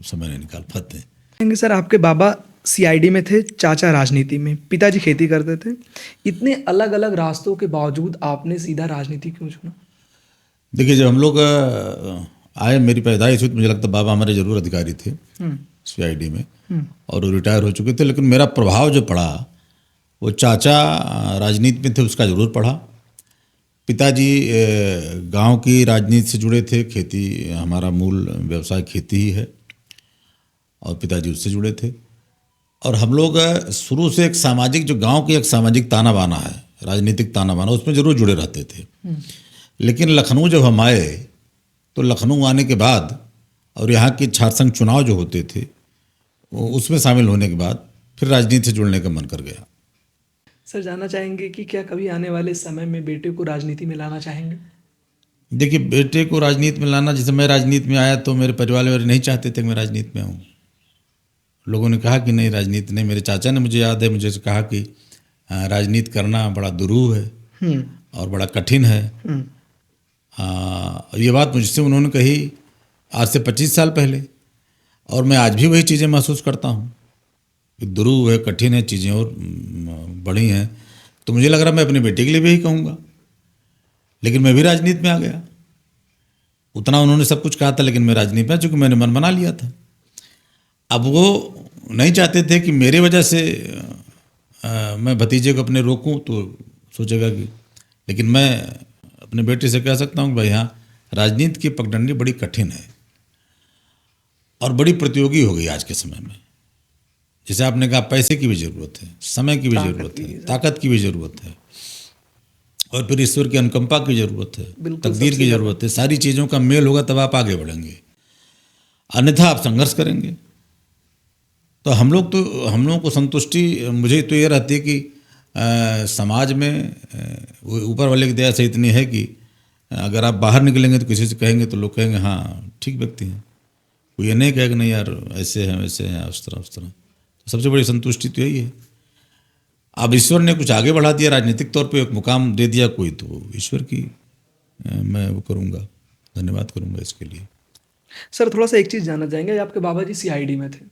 समय नहीं निकाल पाते हैं। कहेंगे सर, आपके बाबा सीआईडी में थे, चाचा राजनीति में, पिताजी खेती करते थे, इतने अलग अलग रास्तों के बावजूद आपने सीधा राजनीति क्यों चुना? देखिए, जब हम लोग आए, मेरी पैदाइश हुई तो मुझे लगता बाबा हमारे जरूर अधिकारी थे सीआईडी में और वो रिटायर हो चुके थे, लेकिन मेरा प्रभाव जो पड़ा वो चाचा राजनीति में थे उसका जरूर पड़ा। पिताजी गांव की राजनीति से जुड़े थे, खेती, हमारा मूल व्यवसाय खेती ही है और पिताजी उससे जुड़े थे। और हम लोग शुरू से एक सामाजिक, जो गांव की एक सामाजिक ताना बाना है, राजनीतिक ताना बाना, उसमें जरूर जुड़े रहते थे। लेकिन लखनऊ जब हम आए तो लखनऊ आने के बाद और यहाँ के छात्र संघ चुनाव जो होते थे उसमें शामिल होने के बाद फिर राजनीति से जुड़ने का मन कर गया। सर, जानना चाहेंगे कि क्या कभी आने वाले समय में बेटे को राजनीति में लाना चाहेंगे? देखिए, बेटे को राजनीति में लाना, जैसे मैं राजनीति में आया तो मेरे परिवार वाले नहीं चाहते थे कि मैं राजनीति में आऊँ। लोगों ने कहा कि नहीं, राजनीति नहीं। मेरे चाचा ने, मुझे याद है, मुझे कहा कि राजनीति करना बड़ा दुरूह है और बड़ा कठिन है। ये बात मुझसे उन्होंने कही आज से 25 साल पहले, और मैं आज भी वही चीज़ें महसूस करता हूँ कि दुरूह है, कठिन है, चीज़ें और बड़ी हैं। तो मुझे लग रहा मैं अपने बेटे के लिए भी यही कहूँगा, लेकिन मैं भी राजनीति में आ गया। उतना उन्होंने सब कुछ कहा था, लेकिन मैं राजनीति में, चूँकि मैंने मन बना लिया था। अब वो नहीं चाहते थे कि मेरे वजह से मैं भतीजे को अपने रोकूं, तो सोचेगा कि, लेकिन मैं अपने बेटे से कह सकता हूँ कि भाई हाँ, राजनीति की पगडंडी बड़ी कठिन है और बड़ी प्रतियोगी हो गई आज के समय में। जैसे आपने कहा, पैसे की भी ज़रूरत है, समय की भी ज़रूरत है, ताकत की भी ज़रूरत है, और फिर ईश्वर की अनुकंपा की ज़रूरत है, तकदीर की ज़रूरत है। सारी चीज़ों का मेल होगा तब आप आगे बढ़ेंगे, अन्यथा आप संघर्ष करेंगे। तो हम लोगों को संतुष्टि मुझे तो ये रहती है कि समाज में ऊपर वाले की दया से इतनी है कि अगर आप बाहर निकलेंगे तो किसी से कहेंगे तो लोग कहेंगे हाँ ठीक व्यक्ति हैं, कोई ये नहीं कहेगा नहीं यार ऐसे हैं वैसे हैं, उस तरह। तो सबसे बड़ी संतुष्टि तो यही है। अब ईश्वर ने कुछ आगे बढ़ा दिया, राजनीतिक तौर पे एक मुकाम दे दिया कोई, तो ईश्वर की मैं वो करूँगा, धन्यवाद करूँगा इसके लिए। सर, थोड़ा सा एक चीज़ जानना चाहेंगे, आपके बाबा जी सीआईडी में थे,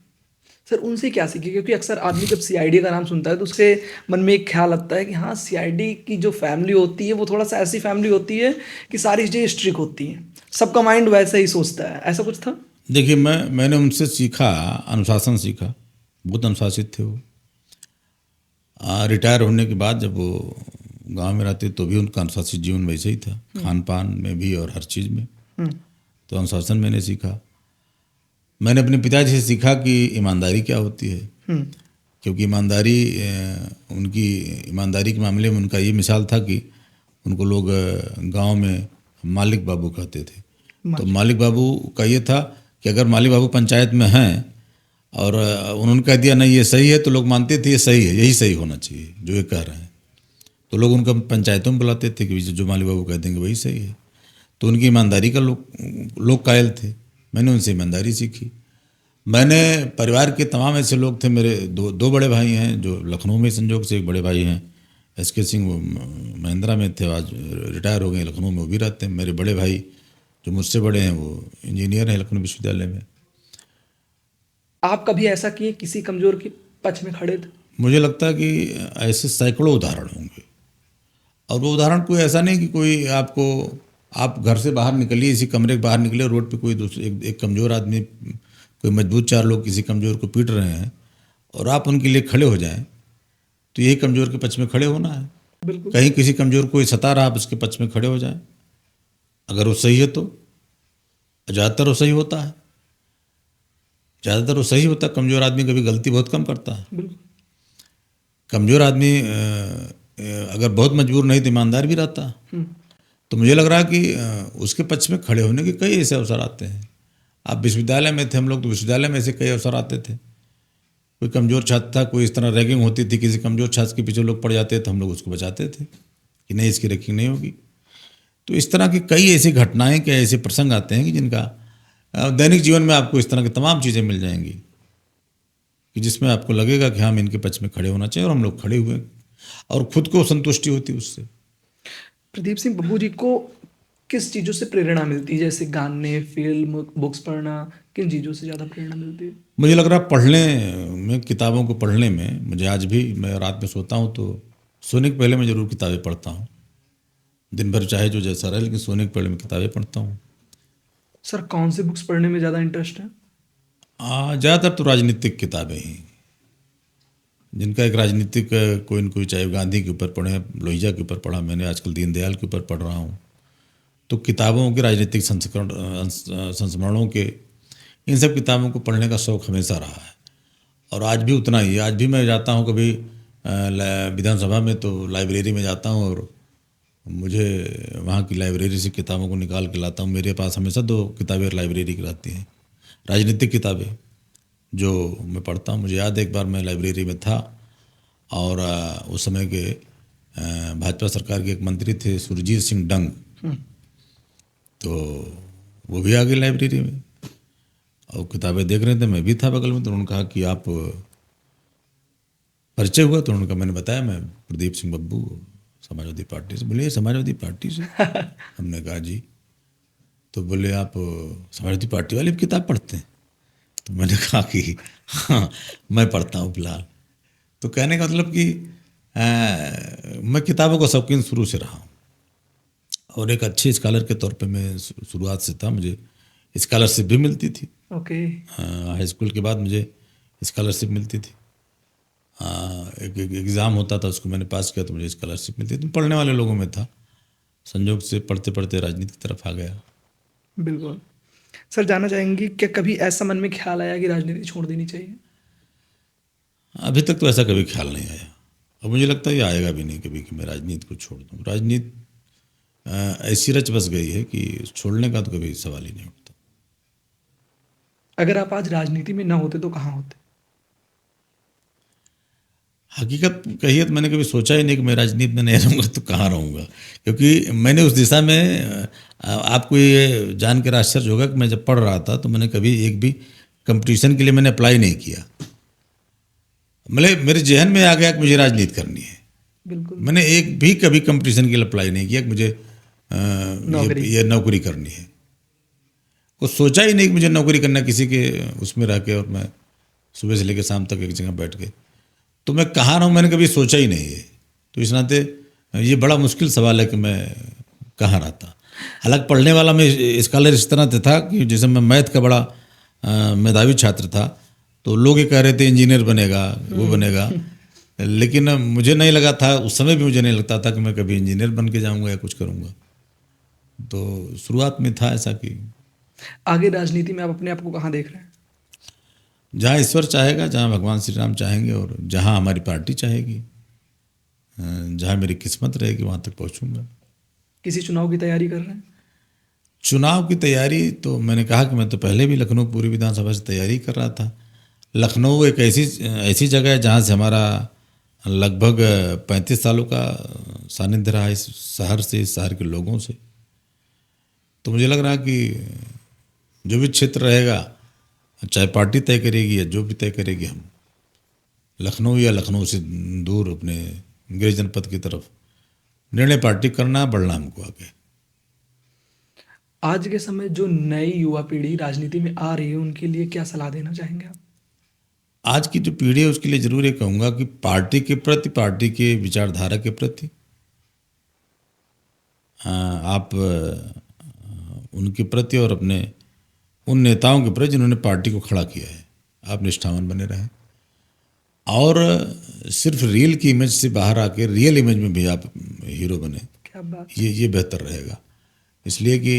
सर उनसे क्या सीखे? क्योंकि अक्सर आदमी जब सीआईडी का नाम सुनता है तो उसके मन में एक ख्याल आता है कि हाँ, सीआईडी की जो फैमिली होती है वो थोड़ा सा ऐसी फैमिली होती है कि सारी चीज़ें स्ट्रिक्ट होती हैं, सबका माइंड वैसे ही सोचता है, ऐसा कुछ था? देखिए, मैंने उनसे सीखा, अनुशासन सीखा, बहुत अनुशासित थे वो। रिटायर होने के बाद जब वो गांव में रहते तो भी उनका अनुशासित जीवन वैसे ही था, खान पान में भी और हर चीज़ में। तो अनुशासन मैंने सीखा। मैंने अपने पिताजी से सीखा कि ईमानदारी क्या होती है, क्योंकि उनकी ईमानदारी के मामले में उनका ये मिसाल था कि उनको लोग गांव में मालिक बाबू कहते थे। तो मालिक बाबू का ये था कि अगर मालिक बाबू पंचायत में हैं और उन्होंने कह दिया नहीं ये सही है, तो लोग मानते थे ये सही है, यही सही होना चाहिए जो ये कह रहे हैं। तो लोग उनका पंचायतों में बुलाते थे कि जो माली बाबू कह देंगे वही सही है। तो उनकी ईमानदारी का लोग कायल थे। मैंने उनसे ईमानदारी सीखी। मैंने परिवार के तमाम ऐसे लोग थे, मेरे दो बड़े भाई हैं जो लखनऊ में संजोग से, एक बड़े भाई हैं SK सिंह, वो महिंद्रा में थे, आज रिटायर हो गए, लखनऊ में वो भी रहते हैं। मेरे बड़े भाई जो मुझसे बड़े हैं वो इंजीनियर हैं लखनऊ विश्वविद्यालय में। आप कभी ऐसा किए किसी कमजोर के पक्ष में खड़े थे? मुझे लगता है कि ऐसे सैकड़ों उदाहरण होंगे, और वो उदाहरण कोई ऐसा नहीं कि कोई आप घर से बाहर निकलिए, इसी कमरे के बाहर निकले, रोड पे कोई दूसरे एक कमज़ोर आदमी, कोई मजबूत चार लोग किसी कमज़ोर को पीट रहे हैं और आप उनके लिए खड़े हो जाएं, तो यही कमज़ोर के पक्ष में खड़े होना है। बिल्कुल। कहीं किसी कमज़ोर को सता रहा, आप उसके पक्ष में खड़े हो जाएं, अगर वो सही है तो। ज़्यादातर वो सही होता है, कमज़ोर आदमी कभी गलती बहुत कम करता है। बिल्कुल। कमज़ोर आदमी अगर बहुत मजबूर नहीं तो ईमानदार भी रहता है। तो मुझे लग रहा है कि उसके पक्ष में खड़े होने के कई ऐसे अवसर आते हैं। आप विश्वविद्यालय में थे, हम लोग तो विश्वविद्यालय में ऐसे कई अवसर आते थे। कोई कमज़ोर छात्र था, कोई इस तरह रैगिंग होती थी, किसी कमज़ोर छात्र के पीछे लोग पड़ जाते थे, हम लोग उसको बचाते थे कि नहीं इसकी रैगिंग नहीं होगी। तो इस तरह की कई ऐसी घटनाएं, क्या ऐसे प्रसंग आते हैं कि जिनका दैनिक जीवन में आपको इस तरह की तमाम चीज़ें मिल जाएंगी कि जिसमें आपको लगेगा कि हम इनके पक्ष में खड़े होना चाहिए, और हम लोग खड़े हुए, और खुद को संतुष्टि होती उससे। प्रदीप सिंह बब्बू जी को किस चीज़ों से प्रेरणा मिलती है? जैसे गाने, फिल्म, बुक्स पढ़ना, किन चीज़ों से ज़्यादा प्रेरणा मिलती है? मुझे लग रहा है पढ़ने में, किताबों को पढ़ने में, मुझे आज भी, मैं रात में सोता हूँ तो सोने के पहले मैं ज़रूर किताबें पढ़ता हूँ। दिन भर चाहे जो जैसा रहे, लेकिन सोने के पहले मैं किताबें पढ़ता हूँ। सर कौन से बुक्स पढ़ने में ज़्यादा इंटरेस्ट है? ज़्यादातर तो राजनीतिक किताबें ही, जिनका एक राजनीतिक कोई न कोई, चाहे गांधी के ऊपर पढ़े, लोहिया के ऊपर पढ़ा मैंने, आजकल दीनदयाल के ऊपर पढ़ रहा हूँ। तो किताबों के, राजनीतिक संस्मरणों के, इन सब किताबों को पढ़ने का शौक़ हमेशा रहा है, और आज भी उतना ही। आज भी मैं जाता हूँ कभी विधानसभा में तो लाइब्रेरी में जाता हूँ, और मुझे वहाँ की लाइब्रेरी से किताबों को निकाल के लाता हूँ। मेरे पास हमेशा 2 किताबें लाइब्रेरी की रहती हैं, राजनीतिक किताबें जो मैं पढ़ता हूँ। मुझे याद है एक बार मैं लाइब्रेरी में था, और उस समय के भाजपा सरकार के एक मंत्री थे सुरजीत सिंह डंग, तो वो भी आ गए लाइब्रेरी में और किताबें देख रहे थे, मैं भी था बगल में। तो उन्होंने कहा कि आप, परिचय हुआ तो उन्होंने कहा, मैंने बताया मैं प्रदीप सिंह बब्बू, समाजवादी पार्टी से। बोले समाजवादी पार्टी से? हमने कहा जी। तो बोले आप समाजवादी पार्टी वाली किताब पढ़ते हैं? तो मैंने कहा कि हाँ मैं पढ़ता हूँ फिलहाल। तो कहने का मतलब कि मैं किताबों का शौकीन शुरू से रहा हूँ, और एक अच्छे स्कॉलर के तौर पे मैं शुरुआत से था। मुझे स्कॉलरशिप भी मिलती थी। ओके। हाई स्कूल के बाद मुझे स्कॉलरशिप मिलती थी। एक एग्ज़ाम होता था, उसको मैंने पास किया तो मुझे स्कॉलरशिप मिलती थी। पढ़ने वाले लोगों में था, संयोग से पढ़ते पढ़ते राजनीति की तरफ आ गया। बिल्कुल। सर जानना चाहेंगे क्या कभी ऐसा मन में ख्याल आया कि राजनीति छोड़ देनी चाहिए? अभी तक तो ऐसा कभी ख्याल नहीं आया, और मुझे लगता है ये आएगा भी नहीं कभी कि मैं राजनीति को छोड़ दूँ। राजनीति ऐसी रच बस गई है कि छोड़ने का तो कभी सवाल ही नहीं उठता। अगर आप आज राजनीति में ना होते तो कहाँ होते? हकीकत कहिए तो मैंने कभी सोचा ही नहीं कि मैं राजनीति में नहीं रहूँगा तो कहाँ रहूँगा, क्योंकि मैंने उस दिशा में, आपको ये जान कर आश्चर्य होगा कि मैं जब पढ़ रहा था तो मैंने कभी एक भी कंपटीशन के लिए मैंने अप्लाई नहीं किया। मतलब मेरे जहन में आ गया कि मुझे राजनीति करनी है। बिल्कुल। मैंने एक भी कभी कंपटीशन के लिए अप्लाई नहीं किया कि मुझे ये नौकरी करनी है। वो सोचा ही नहीं कि मुझे नौकरी करना, किसी के उसमें रह के और मैं सुबह से लेकर शाम तक एक जगह बैठ के, तो मैं कहाँ रहूँ मैंने कभी सोचा ही नहीं है। तो इस नाते ये बड़ा मुश्किल सवाल है कि मैं कहाँ रहता। हालांकि पढ़ने वाला मैं स्कॉलर इस तरह से था कि जैसे मैं मैथ का बड़ा मेधावी छात्र था, तो लोग ये कह रहे थे इंजीनियर बनेगा, वो बनेगा, लेकिन मुझे नहीं लगा था, उस समय भी मुझे नहीं लगता था कि मैं कभी इंजीनियर बन के जाऊँगा या कुछ करूँगा। तो शुरुआत में था ऐसा कि आगे राजनीति में आप अपने आप को कहाँ देख रहे हैं? जहाँ ईश्वर चाहेगा, जहाँ भगवान श्री राम चाहेंगे, और जहाँ हमारी पार्टी चाहेगी, जहाँ मेरी किस्मत रहेगी वहाँ तक पहुँचूँगा। किसी चुनाव की तैयारी कर रहे हैं? चुनाव की तैयारी तो मैंने कहा कि मैं तो पहले भी लखनऊ पूर्वी विधानसभा से तैयारी कर रहा था, लखनऊ एक ऐसी ऐसी जगह है जहाँ से हमारा लगभग 35 सालों का सानिध्य रहा इस शहर से, इस शहर के लोगों से। तो मुझे लग रहा है कि जो भी क्षेत्र रहेगा, चाहे पार्टी तय करेगी या जो भी तय करेगी, हम लखनऊ या लखनऊ से दूर अपने गृह जनपद की तरफ निर्णय पार्टी करना है, बढ़ना हमको आगे। आज के समय जो नई युवा पीढ़ी राजनीति में आ रही है उनके लिए क्या सलाह देना चाहेंगे आप? आज की जो पीढ़ी है उसके लिए जरूर ये कहूँगा कि पार्टी के प्रति, पार्टी के विचारधारा के प्रति आप उनके प्रति और अपने उन नेताओं के प्रति जिन्होंने पार्टी को खड़ा किया है, आप निष्ठावान बने रहें। और सिर्फ रील की इमेज से बाहर आके रियल इमेज में भी आप हीरो बने, क्या बात। ये बेहतर रहेगा। इसलिए कि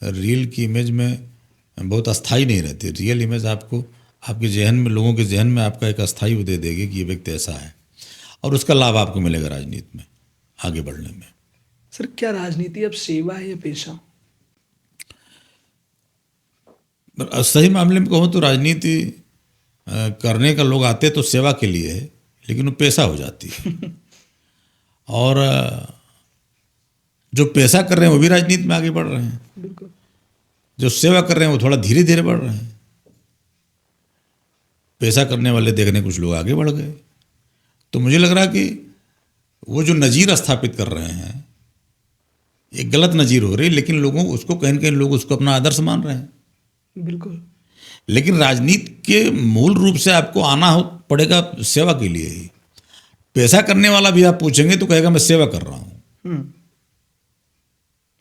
रील की इमेज में बहुत अस्थाई नहीं रहती। रियल इमेज आपको आपके जहन में, लोगों के जहन में आपका एक अस्थाई वो दे देगी कि ये व्यक्ति ऐसा है, और उसका लाभ आपको मिलेगा राजनीति में आगे बढ़ने में। सर, क्या राजनीति अब सेवा है या पेशा? सही मामले में कहूँ तो राजनीति करने का लोग आते तो सेवा के लिए है, लेकिन वो पेशा हो जाती है। और जो पेशा कर रहे हैं वो भी राजनीति में आगे बढ़ रहे हैं, बिल्कुल। जो सेवा कर रहे हैं वो थोड़ा धीरे धीरे बढ़ रहे हैं। पेशा करने वाले देखने कुछ लोग आगे बढ़ गए। तो मुझे लग रहा कि वो जो नज़ीर स्थापित कर रहे हैं एक गलत नज़ीर हो रही, लेकिन लोगों उसको कहीं न कहीं लोग उसको अपना आदर्श मान रहे हैं। बिल्कुल। लेकिन राजनीति के मूल रूप से आपको आना हो पड़ेगा सेवा के लिए ही। पैसा करने वाला भी आप पूछेंगे तो कहेगा मैं सेवा कर रहा हूँ।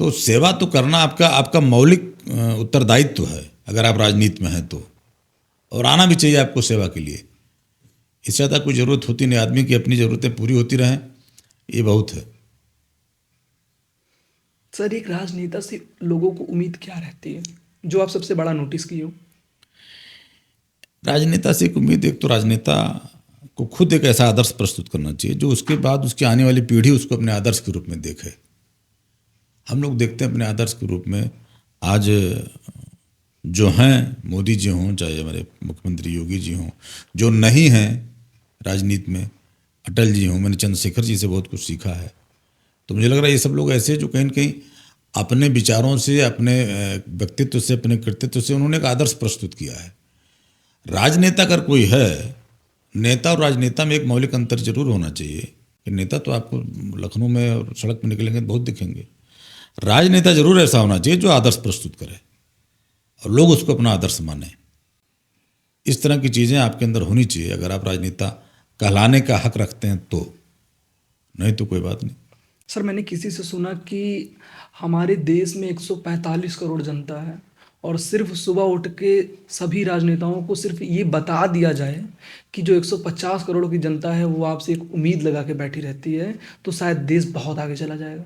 तो सेवा तो करना आपका मौलिक उत्तरदायित्व है अगर आप राजनीति में हैं तो, और आना भी चाहिए आपको सेवा के लिए। इससे ज़्यादा कोई ज़रूरत होती नहीं, आदमी की अपनी ज़रूरतें पूरी होती रहें, ये बहुत है। सर, एक राजनेता से लोगों को उम्मीद क्या रहती है जो आप सबसे बड़ा नोटिस किए हो? राजनेता से एक उम्मीद, एक तो राजनेता को खुद एक ऐसा आदर्श प्रस्तुत करना चाहिए जो उसके बाद उसकी आने वाली पीढ़ी उसको अपने आदर्श के रूप में देखे। हम लोग देखते हैं अपने आदर्श के रूप में आज जो हैं, मोदी जी हों, चाहे हमारे मुख्यमंत्री योगी जी हों, जो नहीं हैं राजनीति में, अटल जी हों, मैंने चंद्रशेखर जी से बहुत कुछ सीखा है। तो मुझे लग रहा है ये सब लोग ऐसे जो कहीं न कहीं अपने विचारों से, अपने व्यक्तित्व से, अपने कृतित्व से उन्होंने एक आदर्श प्रस्तुत किया है। राजनेता अगर कोई है, नेता और राजनेता में एक मौलिक अंतर जरूर होना चाहिए कि नेता तो आपको लखनऊ में और सड़क पर निकलेंगे तो बहुत दिखेंगे। राजनेता जरूर ऐसा होना चाहिए जो आदर्श प्रस्तुत करे और लोग उसको अपना आदर्श माने। इस तरह की चीज़ें आपके अंदर होनी चाहिए अगर आप राजनेता कहलाने का हक रखते हैं तो, नहीं तो कोई बात नहीं। सर, मैंने किसी से सुना कि हमारे देश में 145 करोड़ जनता है और सिर्फ सुबह उठ के सभी राजनेताओं को सिर्फ ये बता दिया जाए कि जो 150 करोड़ की जनता है वो आपसे एक उम्मीद लगा के बैठी रहती है, तो शायद देश बहुत आगे चला जाएगा।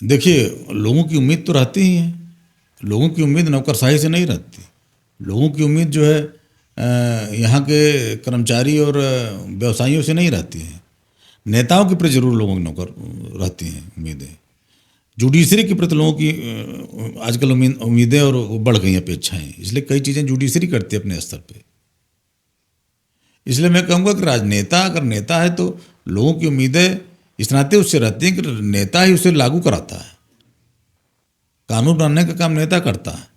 देखिए, लोगों की उम्मीद तो रहती ही है। लोगों की उम्मीद नौकरशाही से नहीं रहती। लोगों की उम्मीद जो है यहाँ के कर्मचारी और व्यवसायियों से नहीं रहती है। नेताओं के प्रति जरूर लोगों की नौकर रहती हैं उम्मीदें। जुडिशरी के प्रति लोगों की आजकल उम्मीदें और बढ़ गई अपेक्षाएं, इसलिए कई चीज़ें जुडिशरी करती है अपने स्तर पे। इसलिए मैं कहूँगा कि राजनेता अगर नेता है तो लोगों की उम्मीदें इस नाते उससे रहती हैं कि नेता ही उसे लागू कराता है। कानून बनाने का काम नेता करता है।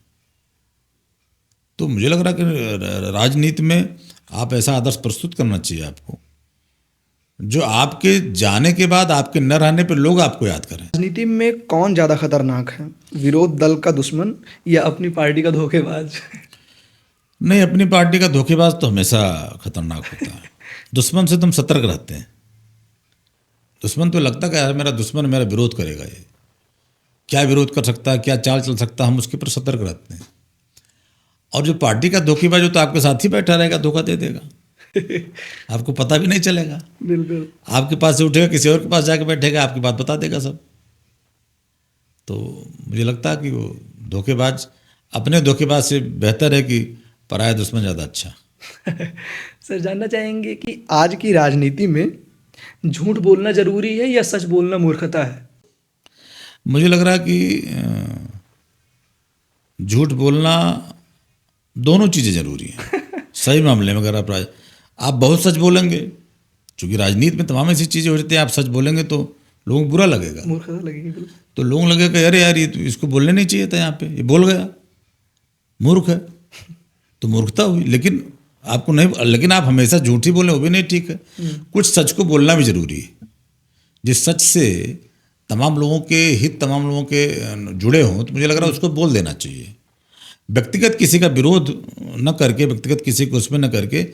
तो मुझे लग रहा है कि राजनीति में आप ऐसा आदर्श प्रस्तुत करना चाहिए आपको जो आपके जाने के बाद, आपके न रहने पर लोग आपको याद करें। राजनीति में कौन ज़्यादा खतरनाक है, विरोध दल का दुश्मन या अपनी पार्टी का धोखेबाज? नहीं, अपनी पार्टी का धोखेबाज तो हमेशा खतरनाक होता है। दुश्मन से तुम सतर्क रहते हैं। दुश्मन तो लगता है यार मेरा दुश्मन मेरा विरोध करेगा, ये क्या विरोध कर सकता है, क्या चाल चल सकता है, हम उसके ऊपर सतर्क रहते हैं। और जो पार्टी का धोखेबाज, तो आपके साथ ही बैठा रहेगा, धोखा दे देगा, आपको पता भी नहीं चलेगा। बिल्कुल। आपके पास से उठेगा, किसी और के पास जाके बैठेगा, आपकी बात बता देगा सब। तो मुझे लगता है कि वो धोखेबाज, अपने धोखेबाज से बेहतर है कि पराया दुश्मन ज़्यादा अच्छा। सर, जानना चाहेंगे कि आज की राजनीति में झूठ बोलना जरूरी है या सच बोलना मूर्खता है? मुझे लग रहा है कि झूठ बोलना, दोनों चीज़ें जरूरी हैं। सही मामले में अगर आप बहुत सच बोलेंगे, क्योंकि राजनीति में तमाम ऐसी चीज़ें हो जाती हैं, आप सच बोलेंगे तो लोगों को बुरा लगेगा, मूर्खता लगेगी बिल्कुल। तो लोगों को लगेगा अरे यार ये तो इसको बोलने नहीं चाहिए था, यहाँ पे ये बोल गया, मूर्ख है, तो मूर्खता हुई। लेकिन आपको नहीं, लेकिन आप हमेशा झूठ ही बोलें वो भी नहीं ठीक है। कुछ सच को बोलना भी जरूरी है, जिस सच से तमाम लोगों के हित, तमाम लोगों के जुड़े हों, तो मुझे लग रहा है उसको बोल देना चाहिए। व्यक्तिगत किसी का विरोध न करके, व्यक्तिगत किसी को उसमें न करके,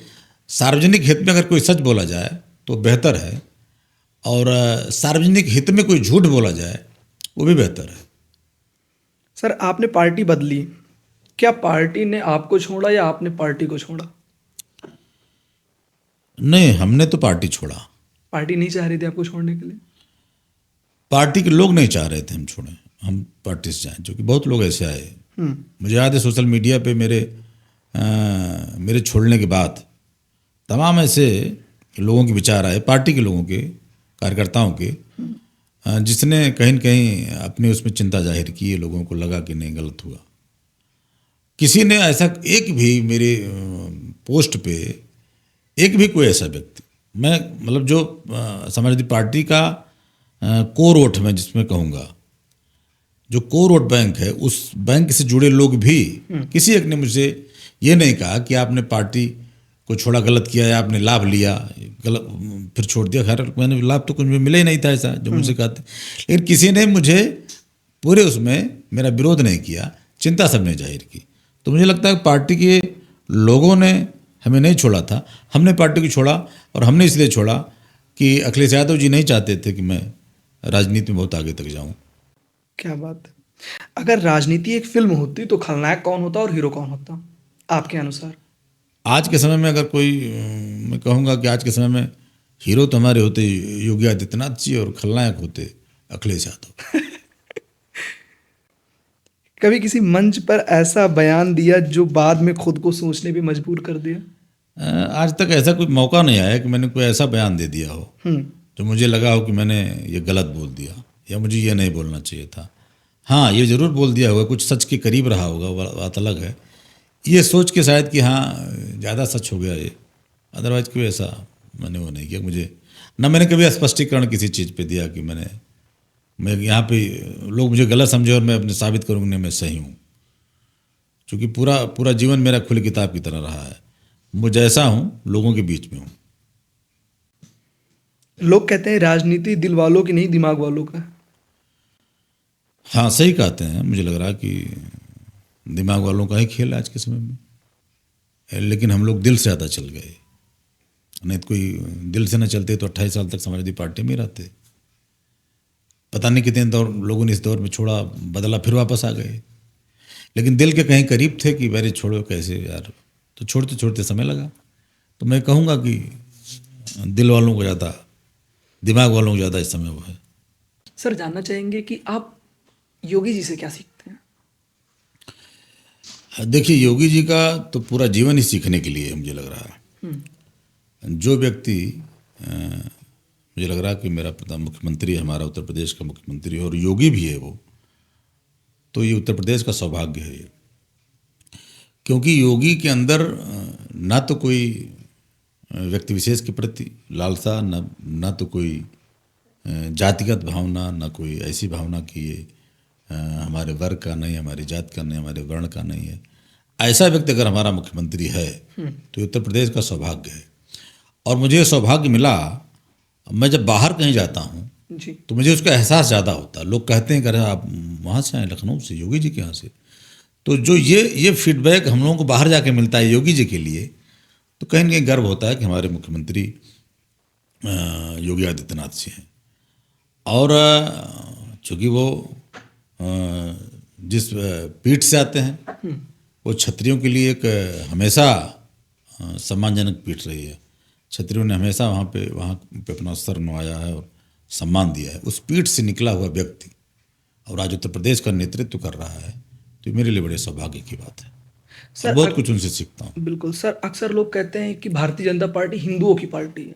सार्वजनिक हित में अगर कोई सच बोला जाए तो बेहतर है, और सार्वजनिक हित में कोई झूठ बोला जाए वो भी बेहतर है। सर आपने पार्टी बदली, क्या पार्टी ने आपको छोड़ा या आपने पार्टी को छोड़ा? नहीं, हमने तो पार्टी छोड़ा। पार्टी नहीं चाह रही थी आपको छोड़ने के लिए? पार्टी के लोग नहीं चाह रहे थे हम छोड़ें, हम पार्टी से जाएं, क्योंकि बहुत लोग ऐसे आए। मुझे याद है सोशल मीडिया पे मेरे छोड़ने के बाद तमाम ऐसे लोगों के विचार आए, पार्टी के लोगों के, कार्यकर्ताओं के, जिसने कहीं न कहीं अपनी उसमें चिंता जाहिर की है, लोगों को लगा कि नहीं गलत हुआ। किसी ने ऐसा एक भी मेरे पोस्ट पे, एक भी कोई ऐसा व्यक्ति, मैं मतलब जो समाजवादी पार्टी का कोर वोट में जिसमें कहूँगा, जो कोर वोट बैंक है, उस बैंक से जुड़े लोग भी, किसी एक ने मुझे ये नहीं कहा कि आपने पार्टी को छोड़ा गलत किया या आपने लाभ लिया गलत फिर छोड़ दिया। खैर मैंने लाभ तो कुछ भी मिला ही नहीं था ऐसा जो मुझसे कहते, लेकिन किसी ने मुझे पूरे उसमें मेरा विरोध नहीं किया, चिंता सबने जाहिर की। तो मुझे लगता है पार्टी के लोगों ने हमें नहीं छोड़ा था, हमने पार्टी को छोड़ा, और हमने इसलिए छोड़ा कि अखिलेश यादव जी नहीं चाहते थे कि मैं राजनीति में बहुत आगे तक जाऊं। क्या बात है। अगर राजनीति एक फिल्म होती तो खलनायक कौन होता और हीरो कौन होता आपके अनुसार? आज के समय में अगर कोई, मैं कहूँगा कि आज के समय में हीरो तो हमारे होते योगी आदित्यनाथ जी और खलनायक होते अखिलेश यादव। कभी किसी मंच पर ऐसा बयान दिया जो बाद में खुद को सोचने पे मजबूर कर दिया? आज तक ऐसा कोई मौका नहीं आया कि मैंने कोई ऐसा बयान दे दिया हो जो मुझे लगा हो कि मैंने ये गलत बोल दिया या मुझे ये नहीं बोलना चाहिए था। हाँ, ये ज़रूर बोल दिया होगा, कुछ सच के करीब रहा होगा, वो बात अलग है, ये सोच के शायद कि हाँ ज़्यादा सच हो गया ये। अदरवाइज कोई ऐसा मैंने वो नहीं किया, मुझे ना मैंने कभी स्पष्टीकरण किसी चीज़ पे दिया कि मैं यहाँ पे लोग मुझे गलत समझे और मैं अपने साबित करूँगी नहीं मैं सही हूँ, क्योंकि पूरा जीवन मेरा खुली किताब की तरह रहा है। मैं जैसा हूँ लोगों के बीच में हूँ। लोग कहते हैं राजनीति दिल वालों की नहीं दिमाग वालों का। हाँ, सही कहते हैं। मुझे लग रहा है कि दिमाग वालों का ही खेल है आज के समय में, लेकिन हम लोग दिल से ज़्यादा चल गए। नहीं तो कोई दिल से न चलते तो 28 साल तक समाजवादी पार्टी में रहते। पता नहीं कितने दौर लोगों ने इस दौर में छोड़ा, बदला, फिर वापस आ गए, लेकिन दिल के कहीं करीब थे कि अरे छोड़ो कैसे यार, तो छोड़ते छोड़ते समय लगा। तो मैं कहूँगा कि दिल वालों को ज़्यादा, दिमाग वालों को ज़्यादा इस समय वो है। सर जानना चाहेंगे कि आप योगी जी से क्या सीखते हैं? देखिए, योगी जी का तो पूरा जीवन ही सीखने के लिए मुझे लग रहा है। जो व्यक्ति मुझे लग रहा है कि मेरा प्रधान मुख्यमंत्री है, हमारा उत्तर प्रदेश का मुख्यमंत्री और योगी भी है वो, तो ये उत्तर प्रदेश का सौभाग्य है ये, क्योंकि योगी के अंदर ना तो कोई व्यक्ति विशेष के प्रति लालसा, ना तो कोई जातिगत भावना, ना कोई ऐसी भावना कि ये हमारे वर्ग का नहीं, हमारी जात का नहीं, हमारे वर्ण का नहीं है। ऐसा व्यक्ति अगर हमारा मुख्यमंत्री है तो उत्तर प्रदेश का सौभाग्य है। और मुझे सौभाग्य मिला, मैं जब बाहर कहीं जाता हूँ जी। तो मुझे उसका एहसास ज़्यादा होता है। लोग कहते हैं कि अरे आप वहाँ से आए, लखनऊ से, योगी जी के यहाँ से। तो जो ये फीडबैक हम लोगों को बाहर जाके मिलता है योगी जी के लिए, तो कहीं न कहीं गर्व होता है कि हमारे मुख्यमंत्री योगी आदित्यनाथ जी हैं। और चूँकि वो जिस पीठ से आते हैं वो क्षत्रियों के लिए एक हमेशा सम्मानजनक पीठ रही है। क्षत्रियों ने हमेशा वहाँ पे अपना सर नवाया है और सम्मान दिया है। उस पीठ से निकला हुआ व्यक्ति और आज उत्तर प्रदेश का नेतृत्व कर रहा है, तो मेरे लिए बड़े सौभाग्य की बात है। सर बहुत कुछ उनसे सीखता हूँ। बिल्कुल सर, अक्सर लोग कहते हैं कि भारतीय जनता पार्टी हिंदुओं की पार्टी है।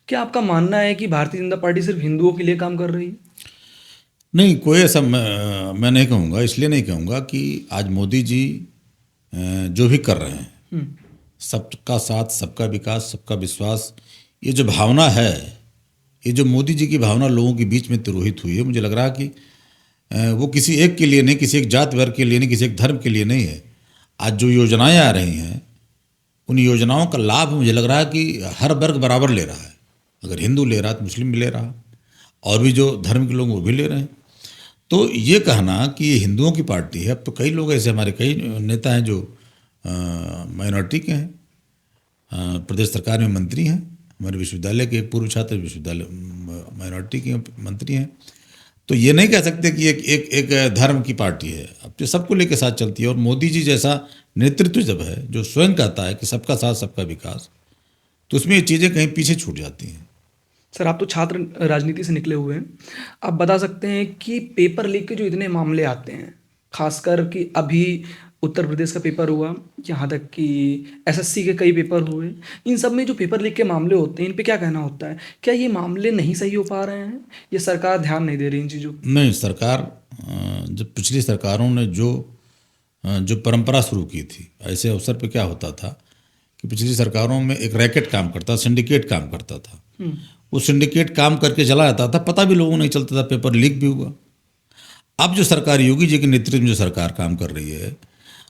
क्या आपका मानना है कि भारतीय जनता पार्टी सिर्फ हिंदुओं के लिए काम कर रही है? नहीं, कोई ऐसा मैं नहीं कहूँगा। इसलिए नहीं कहूँगा कि आज मोदी जी जो भी कर रहे हैं सबका साथ, सबका विकास, सबका विश्वास, ये जो भावना है, ये जो मोदी जी की भावना लोगों के बीच में तिरोहित हुई है, मुझे लग रहा है कि वो किसी एक के लिए नहीं, किसी एक जात वर्ग के लिए नहीं, किसी एक धर्म के लिए नहीं है। आज जो योजनाएं आ रही हैं, उन योजनाओं का लाभ मुझे लग रहा है कि हर वर्ग बराबर ले रहा है। अगर हिंदू ले रहा है तो मुस्लिम भी ले रहा, और भी जो धर्म के लोग वो भी ले रहे हैं। तो ये कहना कि ये हिंदुओं की पार्टी है, अब तो कई लोग ऐसे, हमारे कई नेता हैं जो माइनॉरिटी के हैं, प्रदेश सरकार में मंत्री हैं, हमारे विश्वविद्यालय के एक पूर्व छात्र विश्वविद्यालय माइनॉरिटी के मंत्री हैं। तो ये नहीं कह सकते कि एक धर्म की पार्टी है, अब तो सबको लेकर साथ चलती है। और मोदी जी जैसा नेतृत्व जब है, जो स्वयं कहता है कि सबका साथ सबका विकास, तो उसमें ये चीज़ें कहीं पीछे छूट जाती हैं। सर, आप तो छात्र राजनीति से निकले हुए हैं, आप बता सकते हैं कि पेपर लीक के जो इतने मामले आते हैं, खासकर कि अभी उत्तर प्रदेश का पेपर हुआ, यहाँ तक कि एसएससी के कई पेपर हुए, इन सब में जो पेपर लीक के मामले होते हैं, इन पे क्या कहना होता है? क्या ये मामले नहीं सही हो पा रहे हैं, ये सरकार ध्यान नहीं दे रही इन चीज़ों पर? नहीं, सरकार, जब पिछली सरकारों ने जो परंपरा शुरू की थी, ऐसे अवसर पे क्या होता था कि पिछली सरकारों में एक रैकेट काम करता, सिंडिकेट काम करता था। वो सिंडिकेट काम करके चला जाता था, पता भी लोगों को नहीं चलता था, पेपर लीक भी हुआ। अब जो सरकार, योगी जी के नेतृत्व में जो सरकार काम कर रही है,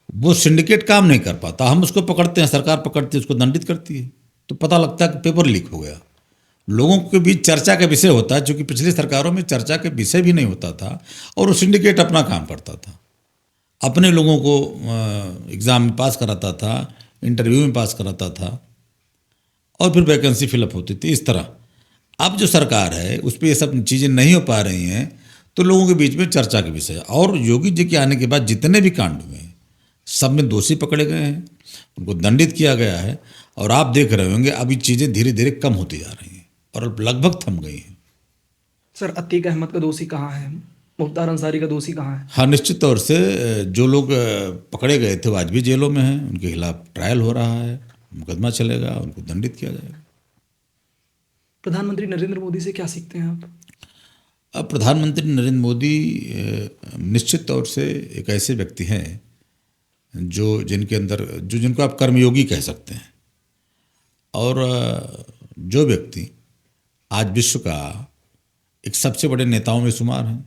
वो सिंडिकेट काम नहीं कर पाता। हम उसको पकड़ते हैं, सरकार पकड़ती है, उसको दंडित करती है, तो पता लगता है कि पेपर लीक हो गया। लोगों के बीच चर्चा का विषय होता है, क्योंकि पिछली सरकारों में चर्चा के विषय भी नहीं होता था, और वो सिंडिकेट अपना काम करता था, अपने लोगों को एग्ज़ाम में पास कराता था, इंटरव्यू में पास कराता था, और फिर वैकेंसी फिलअप होती थी, इस तरह। अब जो सरकार है उस पर ये सब चीज़ें नहीं हो पा रही हैं, तो लोगों के बीच में चर्चा के विषय। और योगी जी के आने के बाद जितने भी कांड हुए हैं, सब में दोषी पकड़े गए हैं, उनको दंडित किया गया है, और आप देख रहे होंगे अभी चीज़ें धीरे धीरे कम होती जा रही हैं और अब लगभग थम गई हैं। सर, अतीक अहमद का दोषी कहाँ है? मुख्तार अंसारी का दोषी कहाँ है? हाँ, निश्चित तौर से जो लोग पकड़े गए थे वो आज भी जेलों में हैं, उनके खिलाफ ट्रायल हो रहा है, मुकदमा चलेगा, उनको दंडित किया जाएगा। प्रधानमंत्री नरेंद्र मोदी से क्या सीखते हैं आप? अब प्रधानमंत्री नरेंद्र मोदी निश्चित तौर से एक ऐसे व्यक्ति हैं जिनको आप कर्मयोगी कह सकते हैं। और जो व्यक्ति आज विश्व का एक सबसे बड़े नेताओं में शुमार हैं,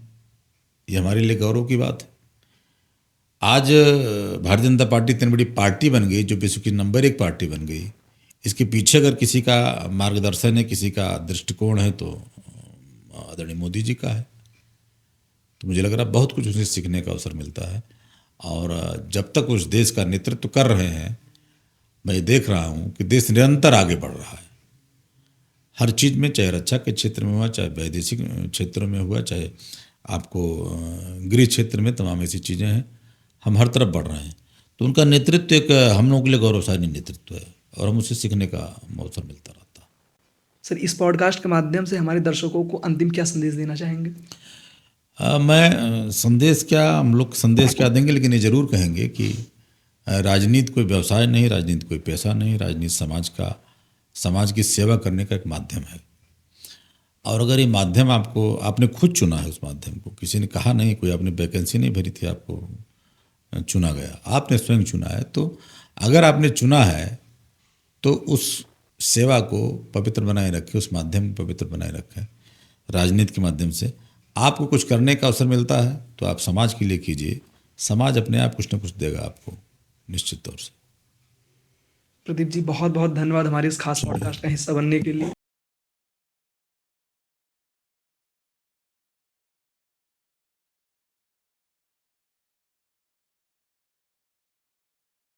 ये हमारे लिए गौरव की बात है। आज भारतीय जनता पार्टी इतनी बड़ी पार्टी बन गई, जो विश्व की नंबर 1 पार्टी बन गई। इसके पीछे अगर किसी का मार्गदर्शन है, किसी का दृष्टिकोण है, तो आदरणीय मोदी जी का है। तो मुझे लग रहा है बहुत कुछ उनसे सीखने का अवसर मिलता है। और जब तक उस देश का नेतृत्व कर रहे हैं, मैं देख रहा हूँ कि देश निरंतर आगे बढ़ रहा है, हर चीज़ में, चाहे रक्षा के क्षेत्र में हुआ, चाहे वैदेशिक क्षेत्रों में हुआ, चाहे आपको गृह क्षेत्र में, तमाम ऐसी चीज़ें हैं, हम हर तरफ बढ़ रहे हैं। तो उनका नेतृत्व एक हम लोगों के लिए गौरवशाली नेतृत्व है, और हम उससे सीखने का अवसर मिलता रहता है। सर, इस पॉडकास्ट के माध्यम से हमारे दर्शकों को अंतिम क्या संदेश देना चाहेंगे? मैं संदेश क्या, हम लोग संदेश क्या देंगे, लेकिन ये ज़रूर कहेंगे कि राजनीति कोई व्यवसाय नहीं, राजनीति कोई पैसा नहीं, राजनीति समाज की सेवा करने का एक माध्यम है। और अगर ये माध्यम आपने खुद चुना है, उस माध्यम को किसी ने कहा नहीं, कोई आपने वैकेंसी नहीं भरी थी, आपको चुना गया, आपने स्वयं चुना है। तो अगर आपने चुना है तो उस सेवा को पवित्र बनाए रखें, उस माध्यम को पवित्र बनाए रखें। राजनीति के माध्यम से आपको कुछ करने का अवसर मिलता है तो आप समाज के लिए कीजिए, समाज अपने आप कुछ ना कुछ देगा आपको, निश्चित तौर से। प्रदीप जी, बहुत बहुत धन्यवाद हमारे इस खास पॉडकास्ट का हिस्सा बनने के लिए।